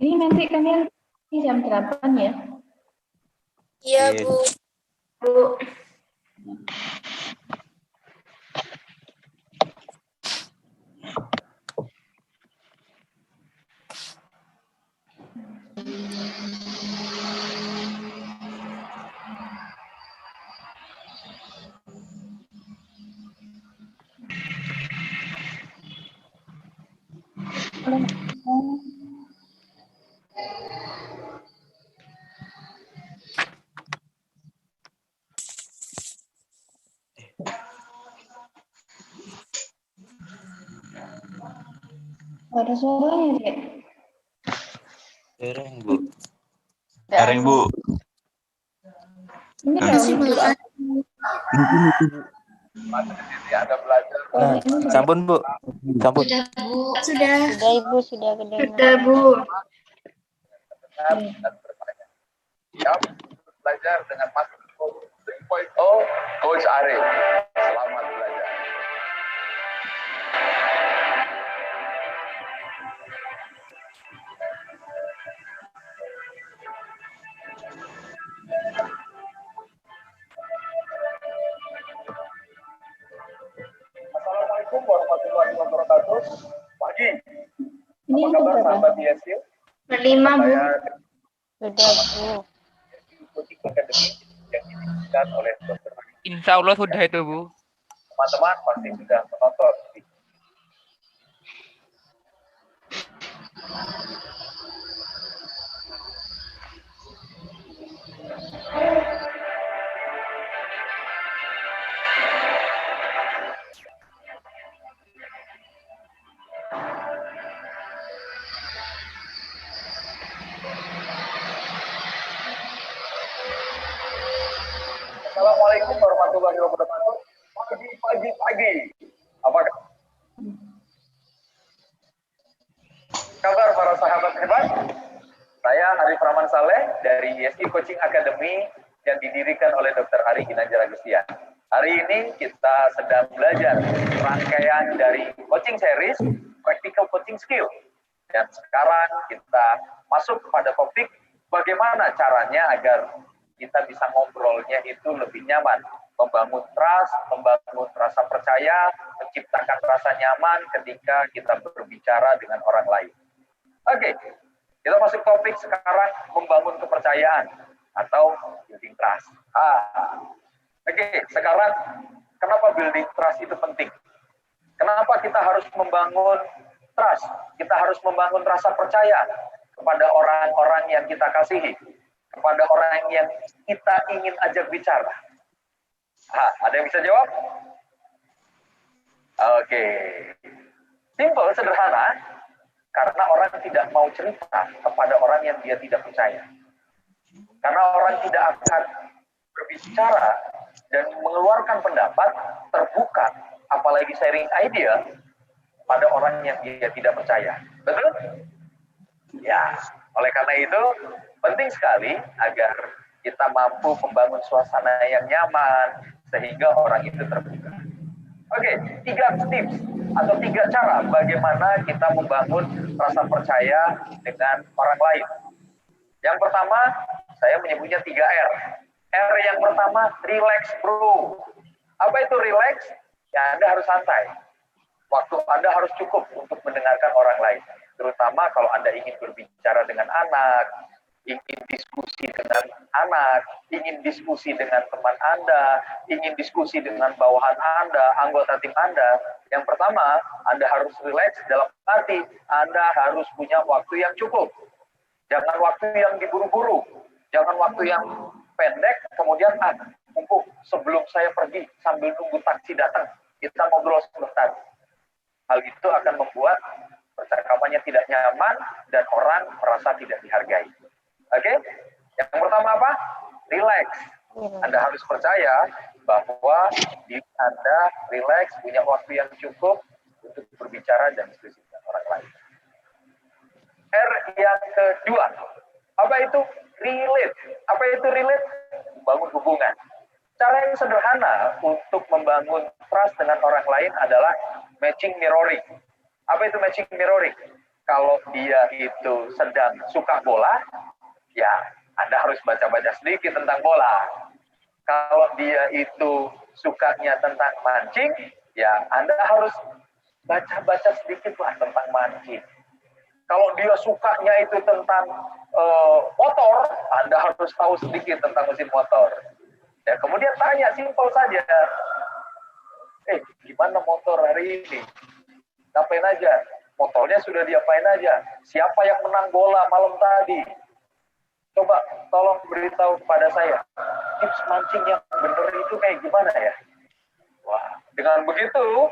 Ini nanti kalian jam 8 ya? Iya, Bu. Bu. Ada suaranya, Dek. Dereng, Bu. Dereng, Bu. Ini Masih dong. makan. Ada belajar. Nah, sampun, Bu. Sampun. Sudah, Bu. Sudah. Sudah, Ibu, sudah kedengaran. Sudah, Bu. Dan bertanya. Siap belajar dengan Mas 3.0 Coach Ari. Selamat belajar. Assalamualaikum warahmatullahi wabarakatuh. Pagi. Ini Apa yang kabar keberapa? sahabat ISQ? Berlima, Bu. Saya Sudah, Bu. Coaching Academy yang didirikan oleh Dr. Insya Allah sudah itu, Bu. Teman-teman pasti sudah menonton. Assalamualaikum warahmatullahi wabarakatuh. Pagi. Apa kabar para sahabat hebat? Saya Arif Rahman Saleh dari ISI Coaching Academy yang didirikan oleh Dr. Ari Ginanjar Agustian. Hari ini kita sedang belajar rangkaian dari coaching series Practical Coaching Skill. Dan sekarang kita masuk kepada topik bagaimana caranya agar kita bisa ngobrolnya itu lebih nyaman, membangun trust, membangun rasa percaya, menciptakan rasa nyaman ketika kita berbicara dengan orang lain. Oke, kita masuk topik sekarang, membangun kepercayaan atau building trust. Oke, sekarang kenapa building trust itu penting? Kenapa kita harus membangun trust? Kita harus membangun rasa percaya kepada orang-orang yang kita kasihi, kepada orang yang kita ingin ajak bicara. Ada yang bisa jawab? Oke. Simple, sederhana. Karena orang tidak mau cerita kepada orang yang dia tidak percaya. Karena orang tidak akan berbicara dan mengeluarkan pendapat terbuka, apalagi sharing idea pada orang yang dia tidak percaya. Betul? Ya, oleh karena itu penting sekali agar kita mampu membangun suasana yang nyaman sehingga orang itu terbuka. Oke, 3 tips atau 3 cara bagaimana kita membangun rasa percaya dengan orang lain. Yang pertama, saya menyebutnya 3R. R yang pertama, relax bro. Apa itu relax? Ya, Anda harus santai. Waktu Anda harus cukup untuk mendengarkan orang lain. Terutama kalau Anda ingin berbicara dengan anak, ingin diskusi dengan anak, ingin diskusi dengan teman Anda, ingin diskusi dengan bawahan Anda, anggota tim Anda. Yang pertama, Anda harus relax dalam arti Anda harus punya waktu yang cukup. Jangan waktu yang diburu-buru, jangan waktu yang pendek, kemudian mumpung sebelum saya pergi sambil nunggu taksi datang, kita ngobrol sebentar. Hal itu akan membuat percakapannya tidak nyaman dan orang merasa tidak dihargai. Oke? Yang pertama apa? Relax. Anda harus percaya bahwa diri Anda relax, punya waktu yang cukup untuk berbicara dan diskusi dengan orang lain. R yang kedua, apa itu? Relate. Apa itu relate? Membangun hubungan. Cara yang sederhana untuk membangun trust dengan orang lain adalah matching mirroring. Apa itu matching mirroring? Kalau dia itu sedang suka bola, ya Anda harus baca-baca sedikit tentang bola. Kalau dia itu sukanya tentang mancing, ya Anda harus baca-baca sedikit lah tentang mancing. Kalau dia sukanya itu tentang motor, Anda harus tahu sedikit tentang mesin motor. Ya, kemudian tanya, simpel saja. Gimana motor hari ini? Ngapain aja? Motornya sudah diapain aja? Siapa yang menang bola malam tadi? Coba tolong beritahu kepada saya. Tips mancing yang benar itu kayak gimana ya? Wah, dengan begitu,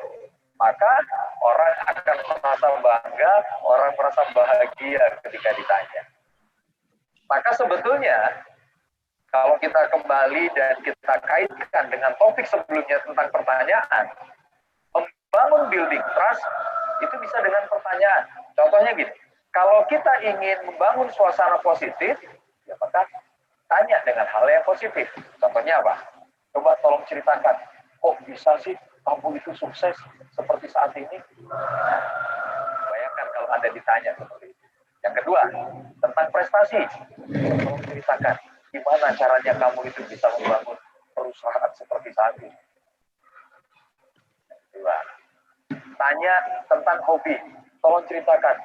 maka orang akan merasa bangga, orang merasa bahagia ketika ditanya. Maka sebetulnya, kalau kita kembali dan kita kaitkan dengan topik sebelumnya tentang pertanyaan, membangun building trust itu bisa dengan pertanyaan. Contohnya gini, kalau kita ingin membangun suasana positif, ya maka tanya dengan hal yang positif. Contohnya apa? Coba tolong ceritakan, kok bisa sih kamu itu sukses seperti saat ini? Bayangkan kalau Anda ditanya seperti itu. Yang kedua, tentang prestasi. Tolong ceritakan, gimana caranya kamu itu bisa membangun perusahaan seperti saat ini? Kedua, tanya tentang hobi. Tolong ceritakan,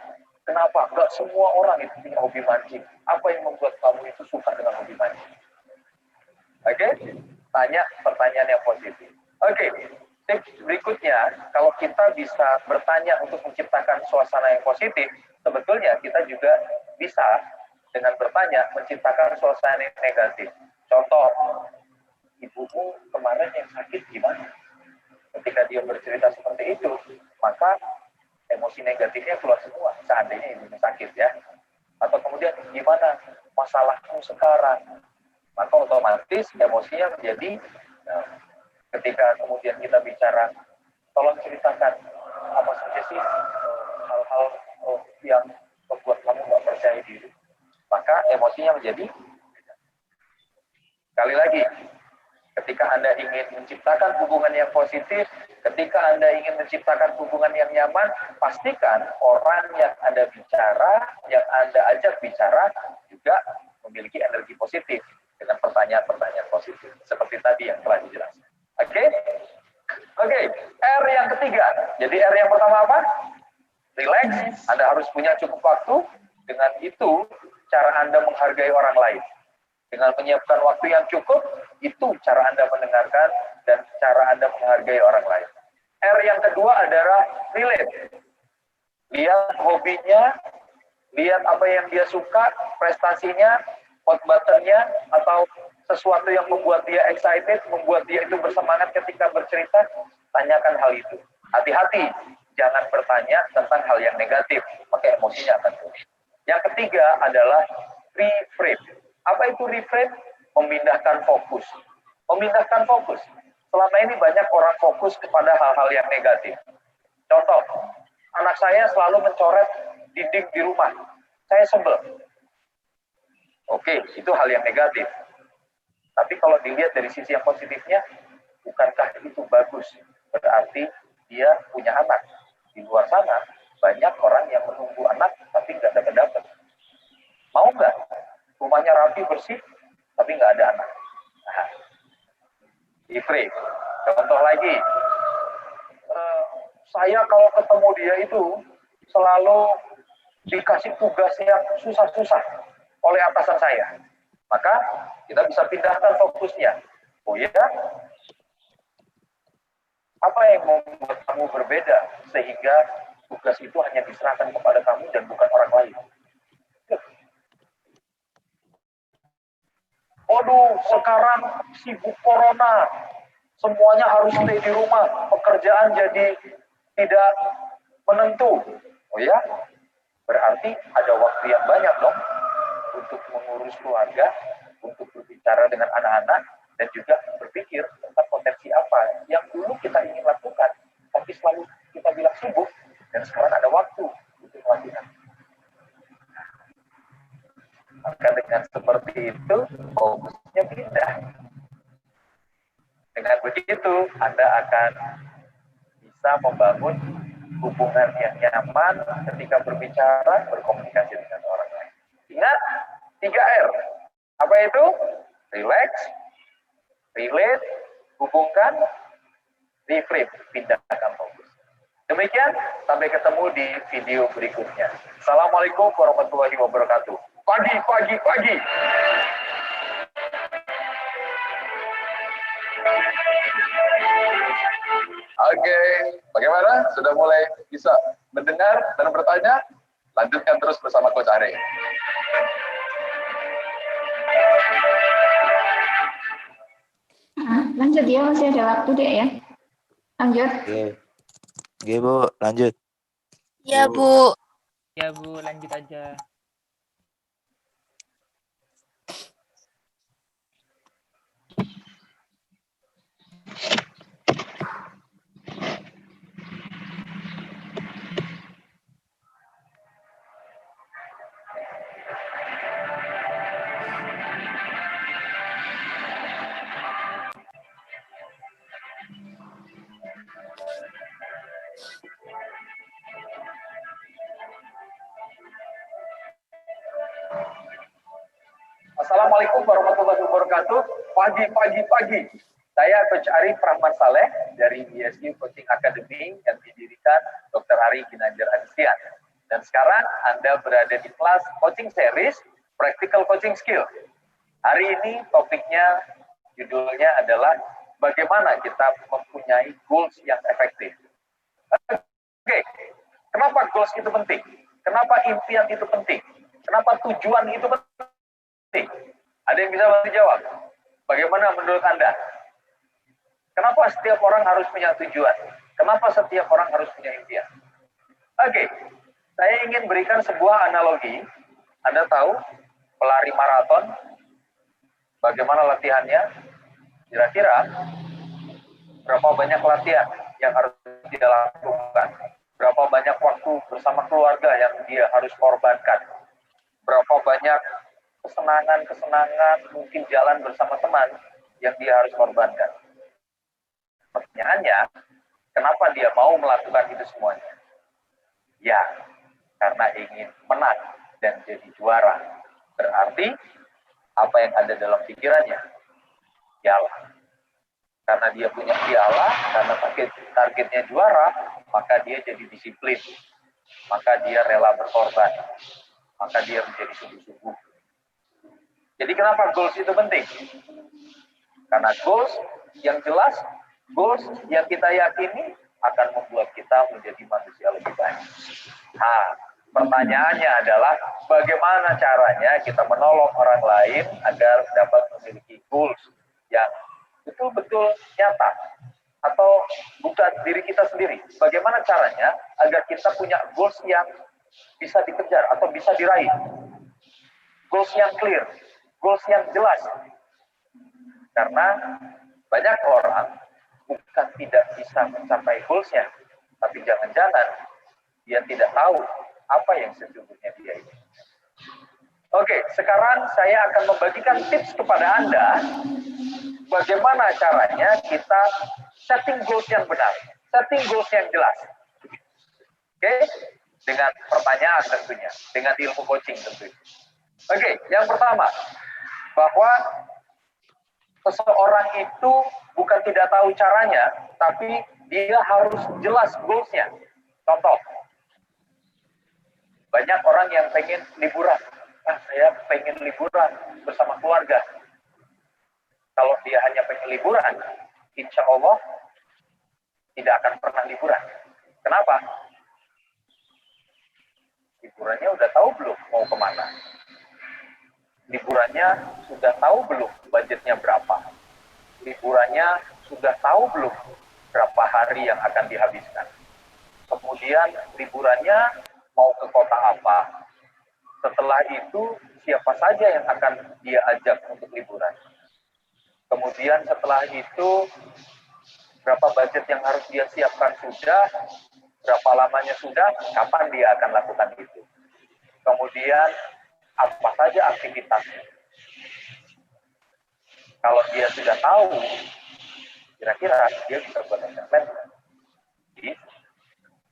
kenapa nggak semua orang itu punya hobi mancing? Apa yang membuat kamu itu suka dengan hobi mancing? Oke? Tanya pertanyaan yang positif. Oke, tips berikutnya, kalau kita bisa bertanya untuk menciptakan suasana yang positif, sebetulnya kita juga bisa dengan bertanya menciptakan suasana yang negatif. Contoh, ibumu kemarin yang sakit gimana? Ketika dia bercerita seperti itu, maka emosi negatifnya keluar semua, seandainya ibunya sakit ya. Atau kemudian, gimana masalahmu sekarang? Maka otomatis emosinya menjadi ketika kemudian kita bicara, tolong ceritakan apa saja sih hal-hal yang membuat kamu nggak percaya diri, maka emosinya menjadi beda. Sekali lagi, ketika Anda ingin menciptakan hubungan yang positif, ketika Anda ingin menciptakan hubungan yang nyaman, pastikan orang yang Anda bicara, yang Anda ajak bicara juga memiliki energi positif dengan pertanyaan-pertanyaan positif seperti tadi yang telah dijelaskan. Oke. R yang ketiga. Jadi R yang pertama apa? Relax. Anda harus punya cukup waktu. Dengan itu, cara Anda menghargai orang lain. Dengan menyiapkan waktu yang cukup, itu cara Anda mendengarkan dan cara Anda menghargai orang lain. R yang kedua adalah relate. Lihat hobinya, lihat apa yang dia suka, prestasinya, hot button-nya, atau sesuatu yang membuat dia excited, membuat dia itu bersemangat ketika bercerita, tanyakan hal itu. Hati-hati, jangan bertanya tentang hal yang negatif, maka emosinya akan turun. Yang ketiga adalah reframe. Apa itu reframe? Memindahkan fokus. Memindahkan fokus. Selama ini banyak orang fokus kepada hal-hal yang negatif. Contoh, anak saya selalu mencoret dinding di rumah. Saya sebel. Oke, itu hal yang negatif. Tapi kalau dilihat dari sisi yang positifnya, bukankah itu bagus? Berarti dia punya anak. Di luar sana, banyak orang yang menunggu anak, tapi nggak dapat-dapat. Mau nggak? Rumahnya rapi, bersih, tapi nggak ada anak. Nah, reframe. Contoh lagi, saya kalau ketemu dia itu, selalu dikasih tugas yang susah-susah oleh atasan saya. Maka kita bisa pindahkan fokusnya. Oh ya, apa yang membuat kamu berbeda sehingga tugas itu hanya diserahkan kepada kamu dan bukan orang lain? Waduh, sekarang sibuk corona, semuanya harus stay di rumah, pekerjaan jadi tidak menentu. Oh ya, berarti ada waktu yang banyak dong untuk mengurus keluarga, untuk berbicara dengan anak-anak, dan juga berpikir tentang potensi apa yang dulu kita ingin lakukan, tapi selalu kita bilang sibuk, dan sekarang ada waktu untuk melakukan. Maka dengan seperti itu, fokusnya pindah. Dengan begitu, Anda akan bisa membangun hubungan yang nyaman ketika berbicara, berkomunikasi dengan orang lain. Ingat, 3R. Apa itu? Relax, relate, hubungkan, reframe, pindahkan fokus. Demikian, sampai ketemu di video berikutnya. Assalamualaikum warahmatullahi wabarakatuh. Pagi. Oke, bagaimana? Sudah mulai bisa mendengar dan bertanya? Lanjutkan terus bersama Coach Ari. Lanjut ya, masih ada waktu deh ya. Lanjut. Oke, Bu, lanjut. Ya, Bu. Ya, Bu, lanjut aja. Assalamualaikum warahmatullahi wabarakatuh. Pagi. Saya Coach Arif Rahman Saleh dari ISQ Coaching Academy yang didirikan Dr. Ari Ginanjar Adistian. Dan sekarang Anda berada di kelas coaching series Practical Coaching Skill. Hari ini topiknya, judulnya adalah bagaimana kita mempunyai goals yang efektif. Oke, kenapa goals itu penting? Kenapa impian itu penting? Kenapa tujuan itu penting? Ada yang bisa bantu jawab? Bagaimana menurut Anda? Kenapa setiap orang harus punya tujuan? Kenapa setiap orang harus punya impian? Oke, saya ingin berikan sebuah analogi. Anda tahu pelari maraton, Bagaimana latihannya? Kira-kira berapa banyak latihan yang harus dia lakukan? Berapa banyak waktu bersama keluarga yang dia harus korbankan? Berapa banyak kesenangan, mungkin jalan bersama teman yang dia harus korbankan? Pertanyaannya, kenapa dia mau melakukan itu semuanya? Ya, karena ingin menang dan jadi juara. Berarti, apa yang ada dalam pikirannya? Piala. Karena dia punya piala, karena targetnya juara, maka dia jadi disiplin. Maka dia rela berkorban. Maka dia menjadi sungguh-sungguh. Jadi kenapa goals itu penting? Karena goals yang jelas, goals yang kita yakini akan membuat kita menjadi manusia lebih baik. Nah, pertanyaannya adalah bagaimana caranya kita menolong orang lain agar dapat memiliki goals yang betul-betul nyata atau bukan diri kita sendiri. Bagaimana caranya agar kita punya goals yang bisa dikejar atau bisa diraih. Goals yang clear, goals yang jelas. Karena banyak orang bukan tidak bisa mencapai goalsnya, tapi jangan-jangan dia tidak tahu apa yang sesungguhnya dia ini. Oke, sekarang saya akan membagikan tips kepada Anda bagaimana caranya kita setting goals yang benar, setting goals yang jelas. Oke, dengan pertanyaan tentunya, dengan ilmu coaching tentunya. Oke, yang pertama, bahwa seseorang itu bukan tidak tahu caranya, tapi dia harus jelas goals-nya. Contoh, banyak orang yang pengen liburan. Saya pengen liburan bersama keluarga. Kalau dia hanya pengen liburan, insya Allah tidak akan pernah liburan. Kenapa? Liburannya udah tahu belum mau kemana? Liburannya sudah tahu belum budgetnya berapa? Liburannya sudah tahu belum berapa hari yang akan dihabiskan? Kemudian liburannya mau ke kota apa? Setelah itu siapa saja yang akan dia ajak untuk liburan? Kemudian setelah itu berapa budget yang harus dia siapkan sudah? Berapa lamanya sudah? Kapan dia akan lakukan itu? Kemudian apa saja aktivitasnya? Kalau dia sudah tahu, kira-kira dia bisa buat action plan.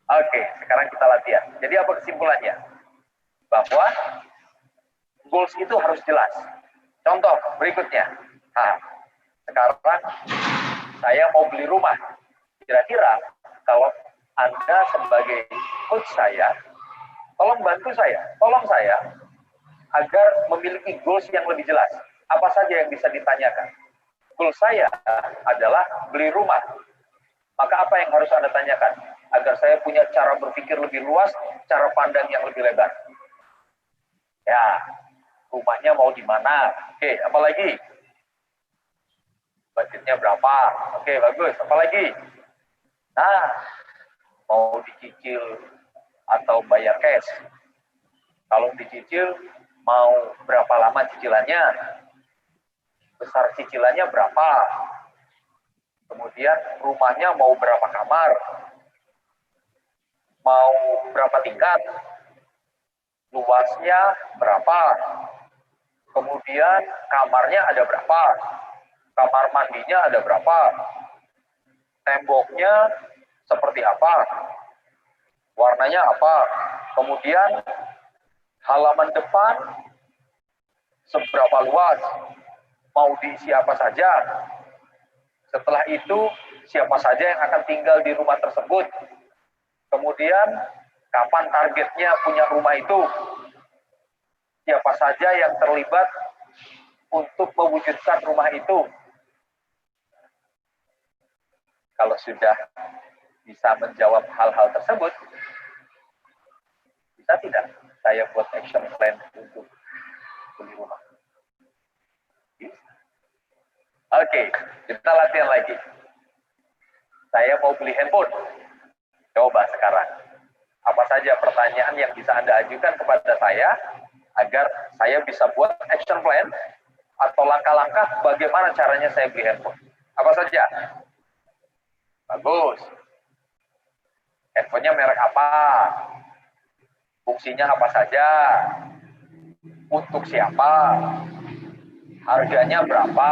Oke, sekarang kita latihan. Jadi apa kesimpulannya? Bahwa goals itu harus jelas. Contoh berikutnya. Sekarang saya mau beli rumah. Kira-kira kalau Anda sebagai coach saya, tolong bantu saya, tolong saya agar memiliki goals yang lebih jelas. Apa saja yang bisa ditanyakan? Goals saya adalah beli rumah. Maka apa yang harus Anda tanyakan? Agar saya punya cara berpikir lebih luas, cara pandang yang lebih lebar. Ya, rumahnya mau di mana? Oke, apa lagi? Budgetnya berapa? Oke, bagus. Apa lagi? Nah, mau dicicil atau bayar cash? Kalau dicicil, mau berapa lama cicilannya? Besar cicilannya berapa? Kemudian rumahnya mau berapa kamar? Mau berapa tingkat? Luasnya berapa? Kemudian kamarnya ada berapa? Kamar mandinya ada berapa? Temboknya seperti apa? Warnanya apa? Kemudian halaman depan seberapa luas? Mau diisi apa saja? Setelah itu, siapa saja yang akan tinggal di rumah tersebut? Kemudian, kapan targetnya punya rumah itu? Siapa saja yang terlibat untuk mewujudkan rumah itu? Kalau sudah bisa menjawab hal-hal tersebut, bisa tidak saya buat action plan untuk beli rumah? Oke, kita latihan lagi. Saya mau beli handphone. Coba sekarang. Apa saja pertanyaan yang bisa Anda ajukan kepada saya agar saya bisa buat action plan atau langkah-langkah bagaimana caranya saya beli handphone. Apa saja? Bagus. Handphonenya merek apa? Fungsinya apa saja? Untuk siapa? Harganya berapa?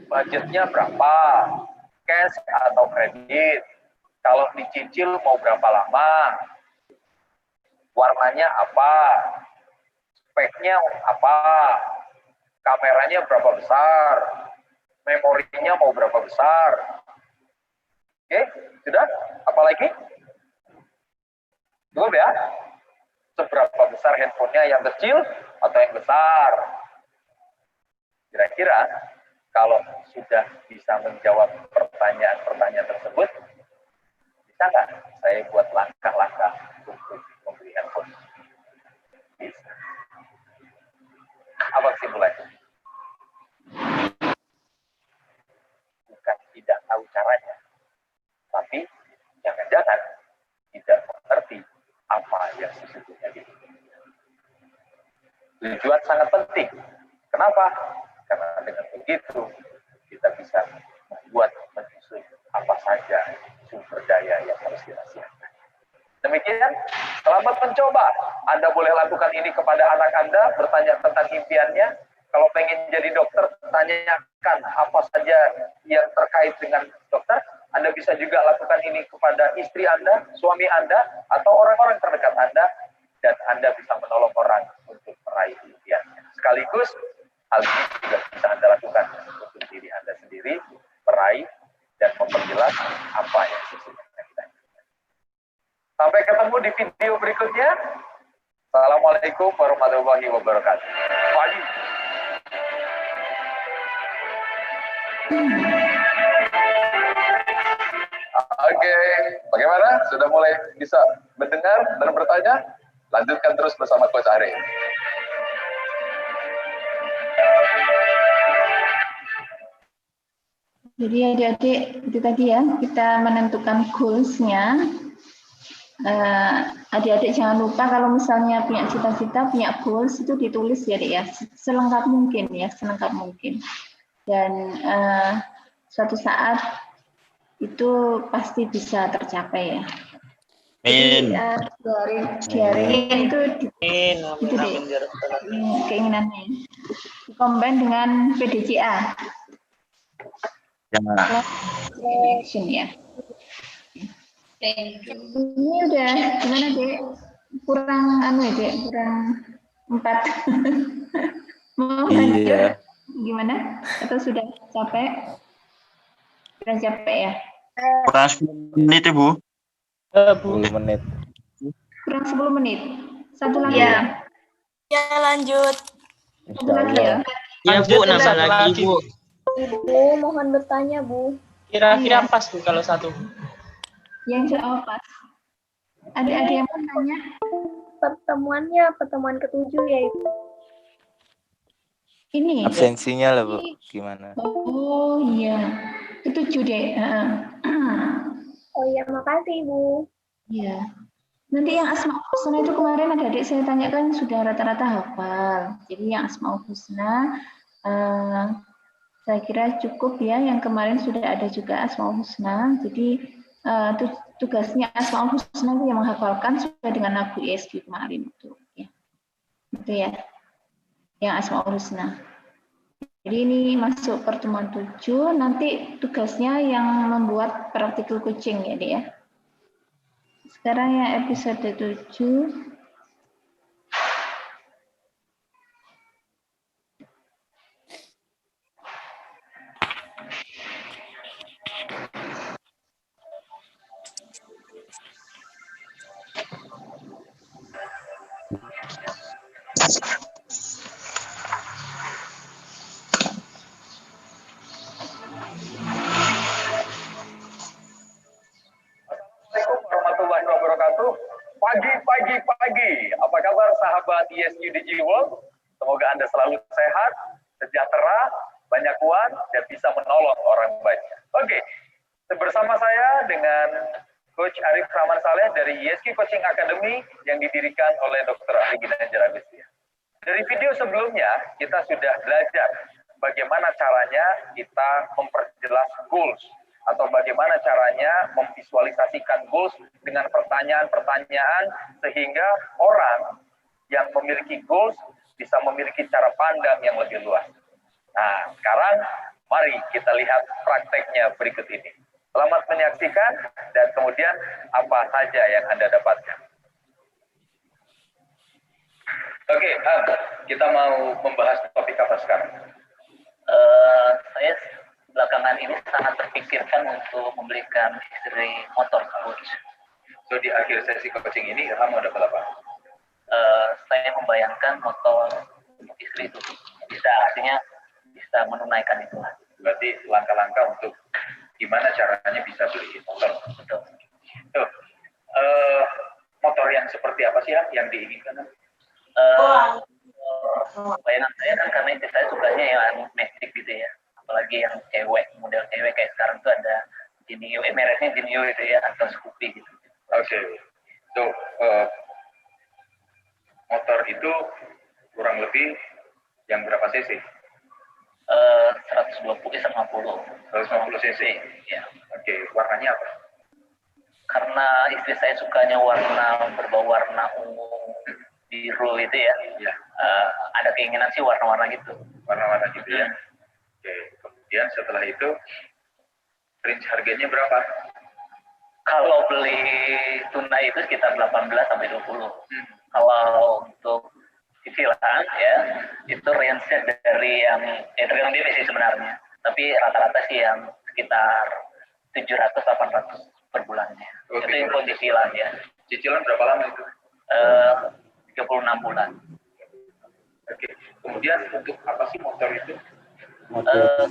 Budgetnya berapa? Cash atau kredit? Kalau dicicil mau berapa lama? Warnanya apa? Speknya apa? Kameranya berapa besar? Memorinya mau berapa besar? Oke, sudah? Apalagi? Cukup ya? Seberapa besar handphonenya, yang kecil atau yang besar? Kira-kira kalau sudah bisa menjawab pertanyaan-pertanyaan tersebut, bisa nggak saya buat langkah-langkah untuk membeli handphone? Bisa. Apa kesimpulannya? Bukan tidak tahu caranya, tapi jangan-jangan tidak mengerti apa yang sesungguhnya dibutuhkan. Tujuan sangat penting. Kenapa? Karena dengan begitu kita bisa membuat menyusun apa saja sumber daya yang harus kita siapkan. Demikian, selamat mencoba. Anda boleh lakukan ini kepada anak Anda, bertanya tentang impiannya. Kalau pengen jadi dokter, tanyakan apa saja yang terkait dengan dokter. Anda bisa juga lakukan ini kepada istri Anda, suami Anda, atau orang-orang terdekat Anda, dan Anda bisa menolong orang untuk meraih impiannya. Sekaligus, hal ini juga bisa Anda lakukan untuk diri Anda sendiri, meraih dan memperjelas apa yang sesungguhnya kita inginkan. Sampai ketemu di video berikutnya. Assalamualaikum warahmatullahi wabarakatuh. Pagi. Oke, bagaimana? Sudah mulai bisa mendengar dan bertanya? Lanjutkan terus bersama Coach Ari. Jadi adik-adik itu tadi ya, kita menentukan goals-nya. Adik-adik jangan lupa kalau misalnya punya cita-cita, punya goals itu ditulis ya adik ya, selengkap mungkin ya, selengkap mungkin. Dan suatu saat itu pasti bisa tercapai ya. Jadi diary itu deh, keinginannya dikombin dengan PDCA. Action ya. Ini udah gimana dek? Kurang dek, kurang 4. Mau lanjut? Gimana? Atau sudah capek? Sudah capek ya? Kurang 10 menit ya Bu. 10 menit. Kurang 10 menit. Satu lagi ya. Ya lanjut. Satu lagi ya. Ya Bu, nambah lagi Bu. Ibu, mohon bertanya, Bu. Kira-kira pas Bu kalau satu. Yang jawab pas. Ada yang mau tanya? Pertemuan ke-7 ya, Ibu. Ini. Absensinya lah Bu, gimana? Oh iya. Ke-7 deh. Oh iya, makasih, Bu. Iya. Nanti yang Asmaul Husna itu kemarin ada adik saya tanyakan sudah rata-rata hafal. Jadi yang Asmaul Husna saya kira cukup ya, yang kemarin sudah ada juga Asmaul Husna. Jadi tugasnya Asmaul Husna itu yang menghafalkan sesuai dengan lagu ESG kemarin itu ya. Itu ya. Yang Asmaul Husna. Jadi ini masuk pertemuan 7, nanti tugasnya yang membuat praktikal coaching ya, Dek ya. Sekarang yang episode 7. Pagi. Apa kabar sahabat ESG Digi World? Semoga Anda selalu sehat, sejahtera, banyak uang, dan bisa menolong orang banyak. Oke, bersama saya dengan Coach Arif Rahman Saleh dari ESG Coaching Academy yang didirikan oleh Dr. Ali Ginanjar Agustia. Dari video sebelumnya, kita sudah belajar bagaimana caranya kita memperjelas goals, atau bagaimana caranya memvisualisasikan goals dengan pertanyaan-pertanyaan, sehingga orang yang memiliki goals bisa memiliki cara pandang yang lebih luas. Nah, sekarang mari kita lihat prakteknya berikut ini. Selamat menyaksikan, dan kemudian apa saja yang Anda dapatkan. Oke, kita mau membahas topik apa sekarang? Saya belakangan ini sangat terpikirkan untuk membelikan istri motor, coach. So, di akhir sesi coaching ini, kamu dapat apa? Saya membayangkan motor istri itu bisa, artinya bisa menunaikan itu. Berarti langkah-langkah untuk gimana caranya bisa beli motor. Betul. Tuh, motor yang seperti apa sih yang diinginkan? Bayangan saya kan karena itu saya sukanya yang Matic gitu ya, apalagi yang cewek, model cewek kayak sekarang tuh ada Genio, mereknya Genio itu ya, atau Scoopy gitu. Oke. So, motor itu kurang lebih yang berapa cc? 150 cc. Ya. Oke, warnanya apa? Karena istri saya sukanya berbau warna ungu biru itu ya. Ya. Ada keinginan sih warna-warna gitu. Warna-warna gitu ya. Oke, kemudian setelah itu range harganya berapa? Kalau beli tunai itu sekitar 18 sampai 20. Kalau untuk cicilan ya, itu range-nya dari yang tergantung dia sih sebenarnya. Tapi rata-rata sih yang sekitar 700-800 per bulannya. Oke, itu info cicilan ya. Cicilan berapa lama itu? 36 bulan. Oke. Kemudian untuk apa sih motor itu?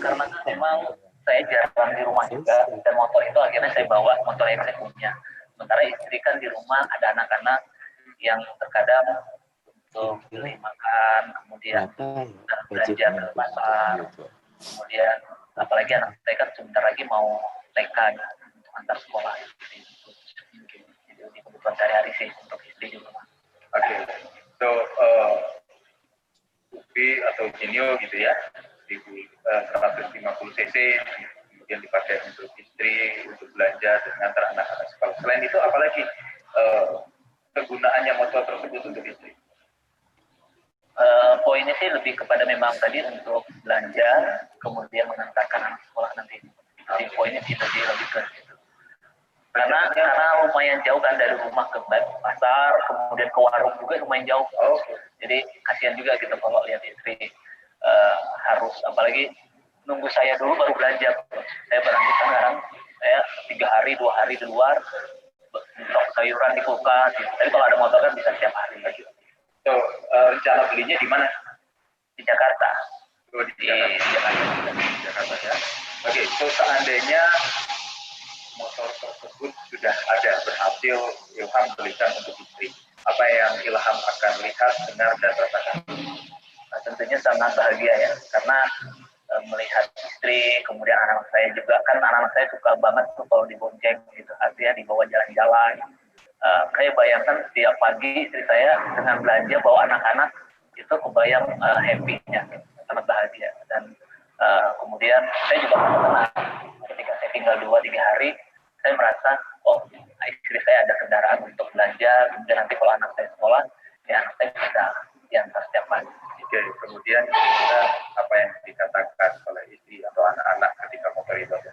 Karena memang saya jarang di rumah juga, dan motor itu akhirnya saya bawa motor yang saya punya. Sementara istri kan di rumah ada anak-anak yang terkadang untuk beli makan, kemudian belanja ke pasar, kemudian apalagi anak saya kan sebentar lagi mau TK untuk antar sekolah. Jadi kebutuhan sehari-hari sih untuk istri di rumah. Oke. So, Upi atau Genio gitu ya, 150 cc, kemudian dipakai untuk istri, untuk belanja dan antar anak-anak sekolah. Selain itu, apalagi kegunaannya motor tersebut untuk istri? Poinnya sih lebih kepada memang tadi untuk belanja, kemudian mengantarkan anak sekolah nanti. Jadi poinnya sih tadi lebih ke situ. Karena lumayan jauh kan dari rumah ke pasar, kemudian ke warung juga lumayan jauh. Jadi kasihan juga gitu kalau lihat istri harus, apalagi nunggu saya dulu baru belanja. Saya berangkat sekarang, saya 3 hari, 2 hari di luar, stok sayuran di kulkas. Gitu. Tapi kalau ada motor kan bisa setiap hari. Gitu. So, rencana belinya di mana? Di Jakarta. Di Jakarta ya. Oke, so seandainya motor tersebut sudah ada, berhasil Ilham belikan untuk istri, apa yang Ilham akan lihat, dengar, dan rasakan? Nah, tentunya sangat bahagia ya, karena melihat istri, kemudian anak saya juga, kan anak saya suka banget tuh kalau dibonceng gitu, artinya dibawa jalan-jalan. Saya bayangkan setiap pagi istri saya dengan belanja bawa anak-anak, itu kebayang happy-nya, sangat bahagia. Dan kemudian saya juga pernah ketika saya tinggal 2-3 hari, saya merasa, oh istri saya ada kendaraan untuk belanja, kemudian nanti kalau anak saya sekolah, ya anak saya bisa diantar setiap pagi. Oke, kemudian apa yang dikatakan oleh istri atau anak-anak ketika motor itu ada?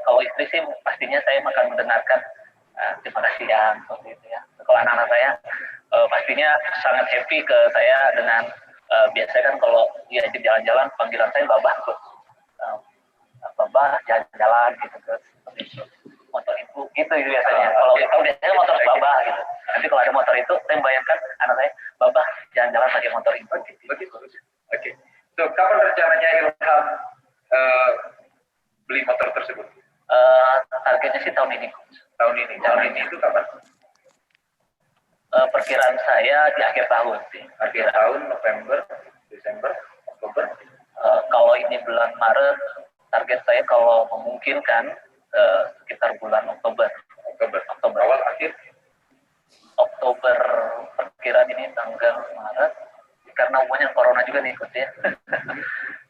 Kalau istri sih pastinya saya akan mendengarkan terima kasih ya, seperti itu ya. Kalau anak-anak saya pastinya sangat happy ke saya dengan biasanya kan kalau diajak jalan-jalan panggilan saya babah tuh. Babah jalan-jalan gitu terus seperti itu. Motor ibu gitu biasanya. Kalau biasanya motor babah gitu. Nanti kalau ada motor itu saya bayangkan anak saya babah jalan-jalan pakai motor ibu. Begitu. Oke. So, kapan rencananya Ilham beli motor tersebut? Targetnya sih tahun ini. Tahun ini itu kapan? Perkiraan saya di akhir tahun sih. Akhir tahun, November, Desember, Oktober. Kalau ini bulan Maret, target saya kalau memungkinkan sekitar bulan Oktober. Awal akhir? Oktober, perkiraan ini tanggal Maret, karena umumnya corona juga nih ikut ya.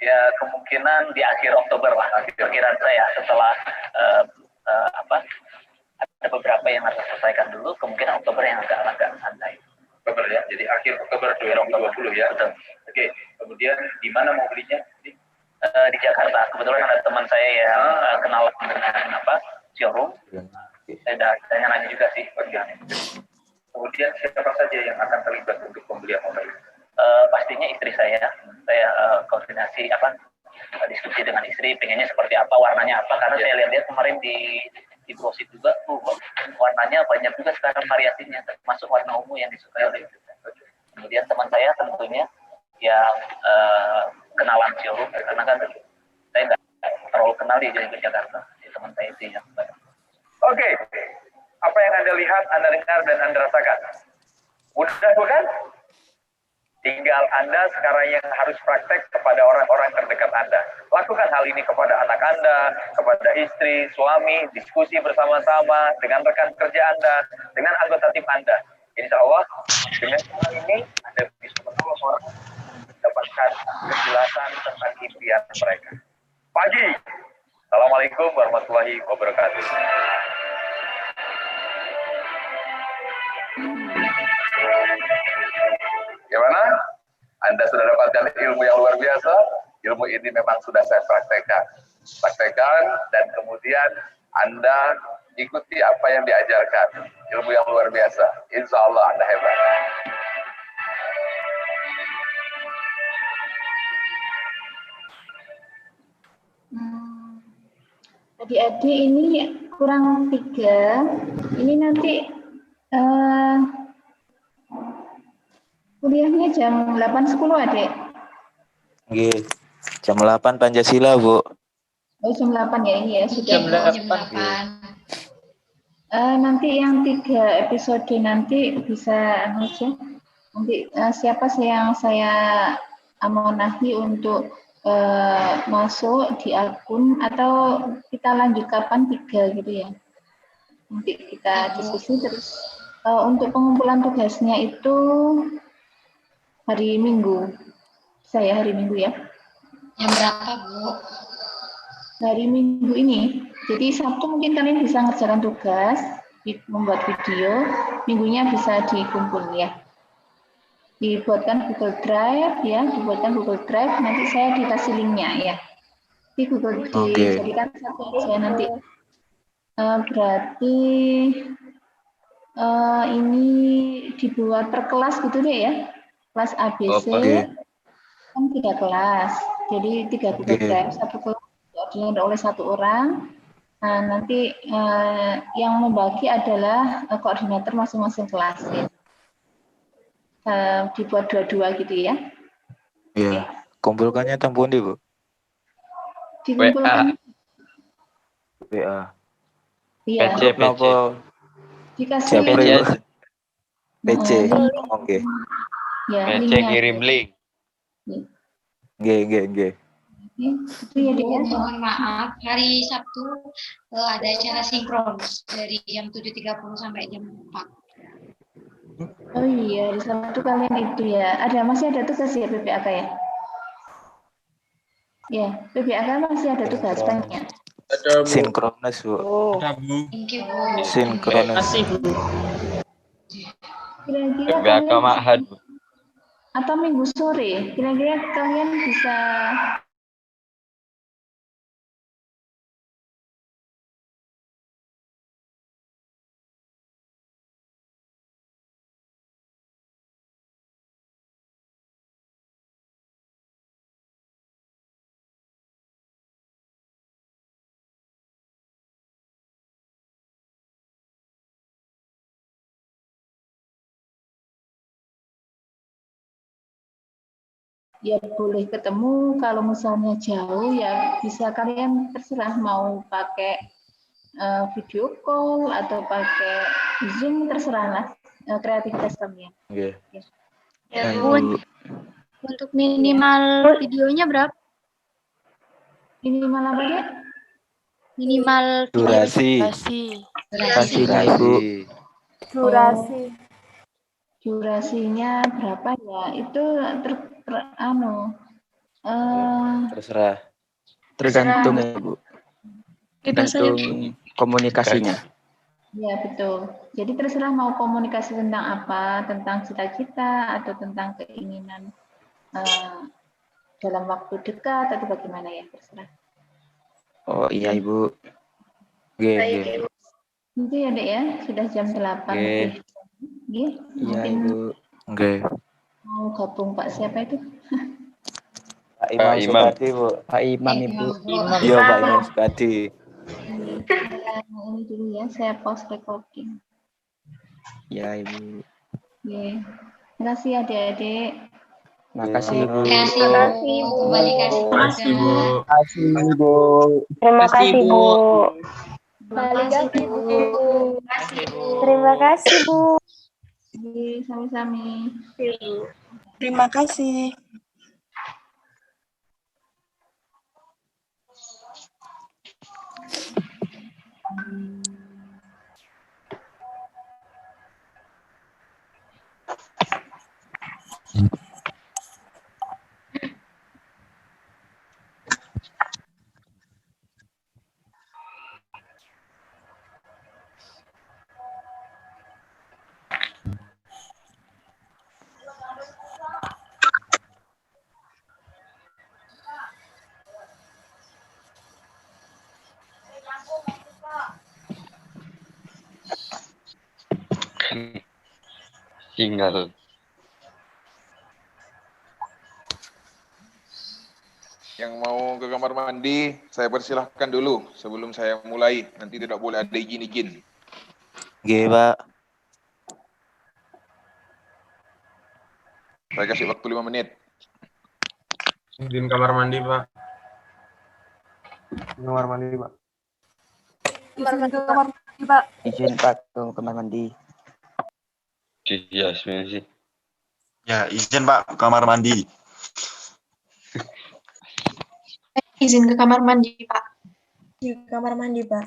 Ya kemungkinan di akhir Oktober lah, perkiraan saya setelah ada beberapa yang harus selesaikan dulu, kemungkinan Oktober yang agak santai. Oktober ya, jadi akhir Oktober 2020 ya. Betul. Oke, kemudian di mana mau belinya? Di Jakarta. Kebetulan ada teman saya yang kenalan dengan showroom. Saya nanya juga sih bagiannya. Kemudian siapa saja yang akan terlibat untuk pembelian mobil? Pastinya istri saya koordinasi diskusi dengan istri, pengennya seperti apa, warnanya apa, karena saya lihat kemarin di brosur juga warnanya banyak juga sekarang variasinya, termasuk warna ungu yang disukai oleh istri. Kemudian teman saya tentunya yang kenalan showroom, karena kan saya nggak terlalu kenal di Jakarta, di teman saya itu yang Oke, apa yang Anda lihat, Anda dengar, dan Anda rasakan? Mudah bukan? Tinggal Anda sekarang yang harus praktek kepada orang-orang terdekat Anda. Lakukan hal ini kepada anak Anda, kepada istri, suami, diskusi bersama-sama dengan rekan kerja Anda, dengan anggota tim Anda. Insya Allah, dengan cara ini Anda bisa menolong orang mendapatkan kejelasan tentang impian mereka. Pagi. Assalamualaikum warahmatullahi wabarakatuh. Gimana? Anda sudah dapatkan ilmu yang luar biasa? Ilmu ini memang sudah saya praktekkan. Dan kemudian Anda ikuti apa yang diajarkan. Ilmu yang luar biasa. Insya Allah Anda hebat. Adik-adik ini kurang 3. Ini nanti kuliahnya jam 8.10 adik. Oke. Jam 8 Pancasila, Bu. Oh, jam 8 ya, ini ya sudah. Jam 8. Nanti yang 3 episode nanti bisa aja. Nanti siapa yang saya amonahi untuk masuk di akun, atau kita lanjut kapan 3 gitu ya. Nanti kita diskusi terus. Untuk pengumpulan tugasnya itu hari Minggu. Saya hari Minggu ya. Jam berapa, Bu? Hari Minggu ini. Jadi Sabtu mungkin kalian bisa ngerjakan tugas, membuat video. Minggunya bisa dikumpul ya. Dibuatkan Google Drive ya, nanti saya dikasih linknya ya. Di Google dijadikan satu aja nanti. Berarti ini dibuat per kelas gitu deh ya. Kelas ABC kan 3 kelas. Jadi 3 Google Drive, satu kelas diordinir oleh 1 orang. Nah, nanti yang membagi adalah koordinator masing-masing kelas ya. Dibuat 2-2 gitu ya. Iya. Kumpulkannya tampun di, Bu. Dikumpulkan WA. Iya. PC. Dikasih PC. Oke. Ya, PC kirim link. Nggih. Itu ya dia. Mohon maaf, hari Sabtu ada acara sinkron dari jam 7.30 sampai jam 4. Oh iya, di Sabtu kalian itu ya. Masih ada tugas ya PPAK ya? Ya, PPAK masih ada tugas banyak. Sinkronis, Bu. Thank you, Bu. Sinkronis. Kira-kira PPAK Ma'had. Atau Minggu sore, kira-kira kalian bisa ya boleh ketemu. Kalau misalnya jauh ya bisa kalian terserah mau pakai video call atau pakai Zoom, terserah lah, kreativitas kalian. Oke. Ya, Bu. Untuk minimal videonya berapa? Minimal apa ya? Minimal Durasi. durasi. Durasi. Durasi durasinya berapa ya? Itu terserah. Tergantung ya Bu. Tergantung komunikasinya. Ya betul. Jadi terserah mau komunikasi tentang apa, tentang cita-cita atau tentang keinginan dalam waktu dekat atau bagaimana ya, terserah. Oh iya Ibu. Oke. Itu ya Dek ya, sudah jam 8 lebih. Iya Mungkin Ibu. Oke. mau gabung Pak siapa itu? Pak Imam Sukadi, Bu. Pak Imam Ibu. Iya, Pak Imam Sukadi. Ini dulu ya, saya post recording. Iya Ibu. Oke. Terima kasih adik-adik. Makasih Bu. Kembali kasih Bu. Terima kasih Bu. Terima kasih Bu. Terima kasih Bu. Sami-sami. Terima kasih. Tinggal. Yang mau ke kamar mandi, saya persilahkan dulu sebelum saya mulai. Nanti tidak boleh ada izin-izin. Oke, Pak. Saya kasih waktu 5 menit. Izin kamar mandi, Pak. Kamar mandi Pak. Izin ke kamar mandi, Pak. Izin Pak ke kamar mandi. Iya, sebenarnya sih. Ya, izin Pak, kamar mandi. Izin ke kamar mandi, Pak. Izin ke kamar mandi, Pak.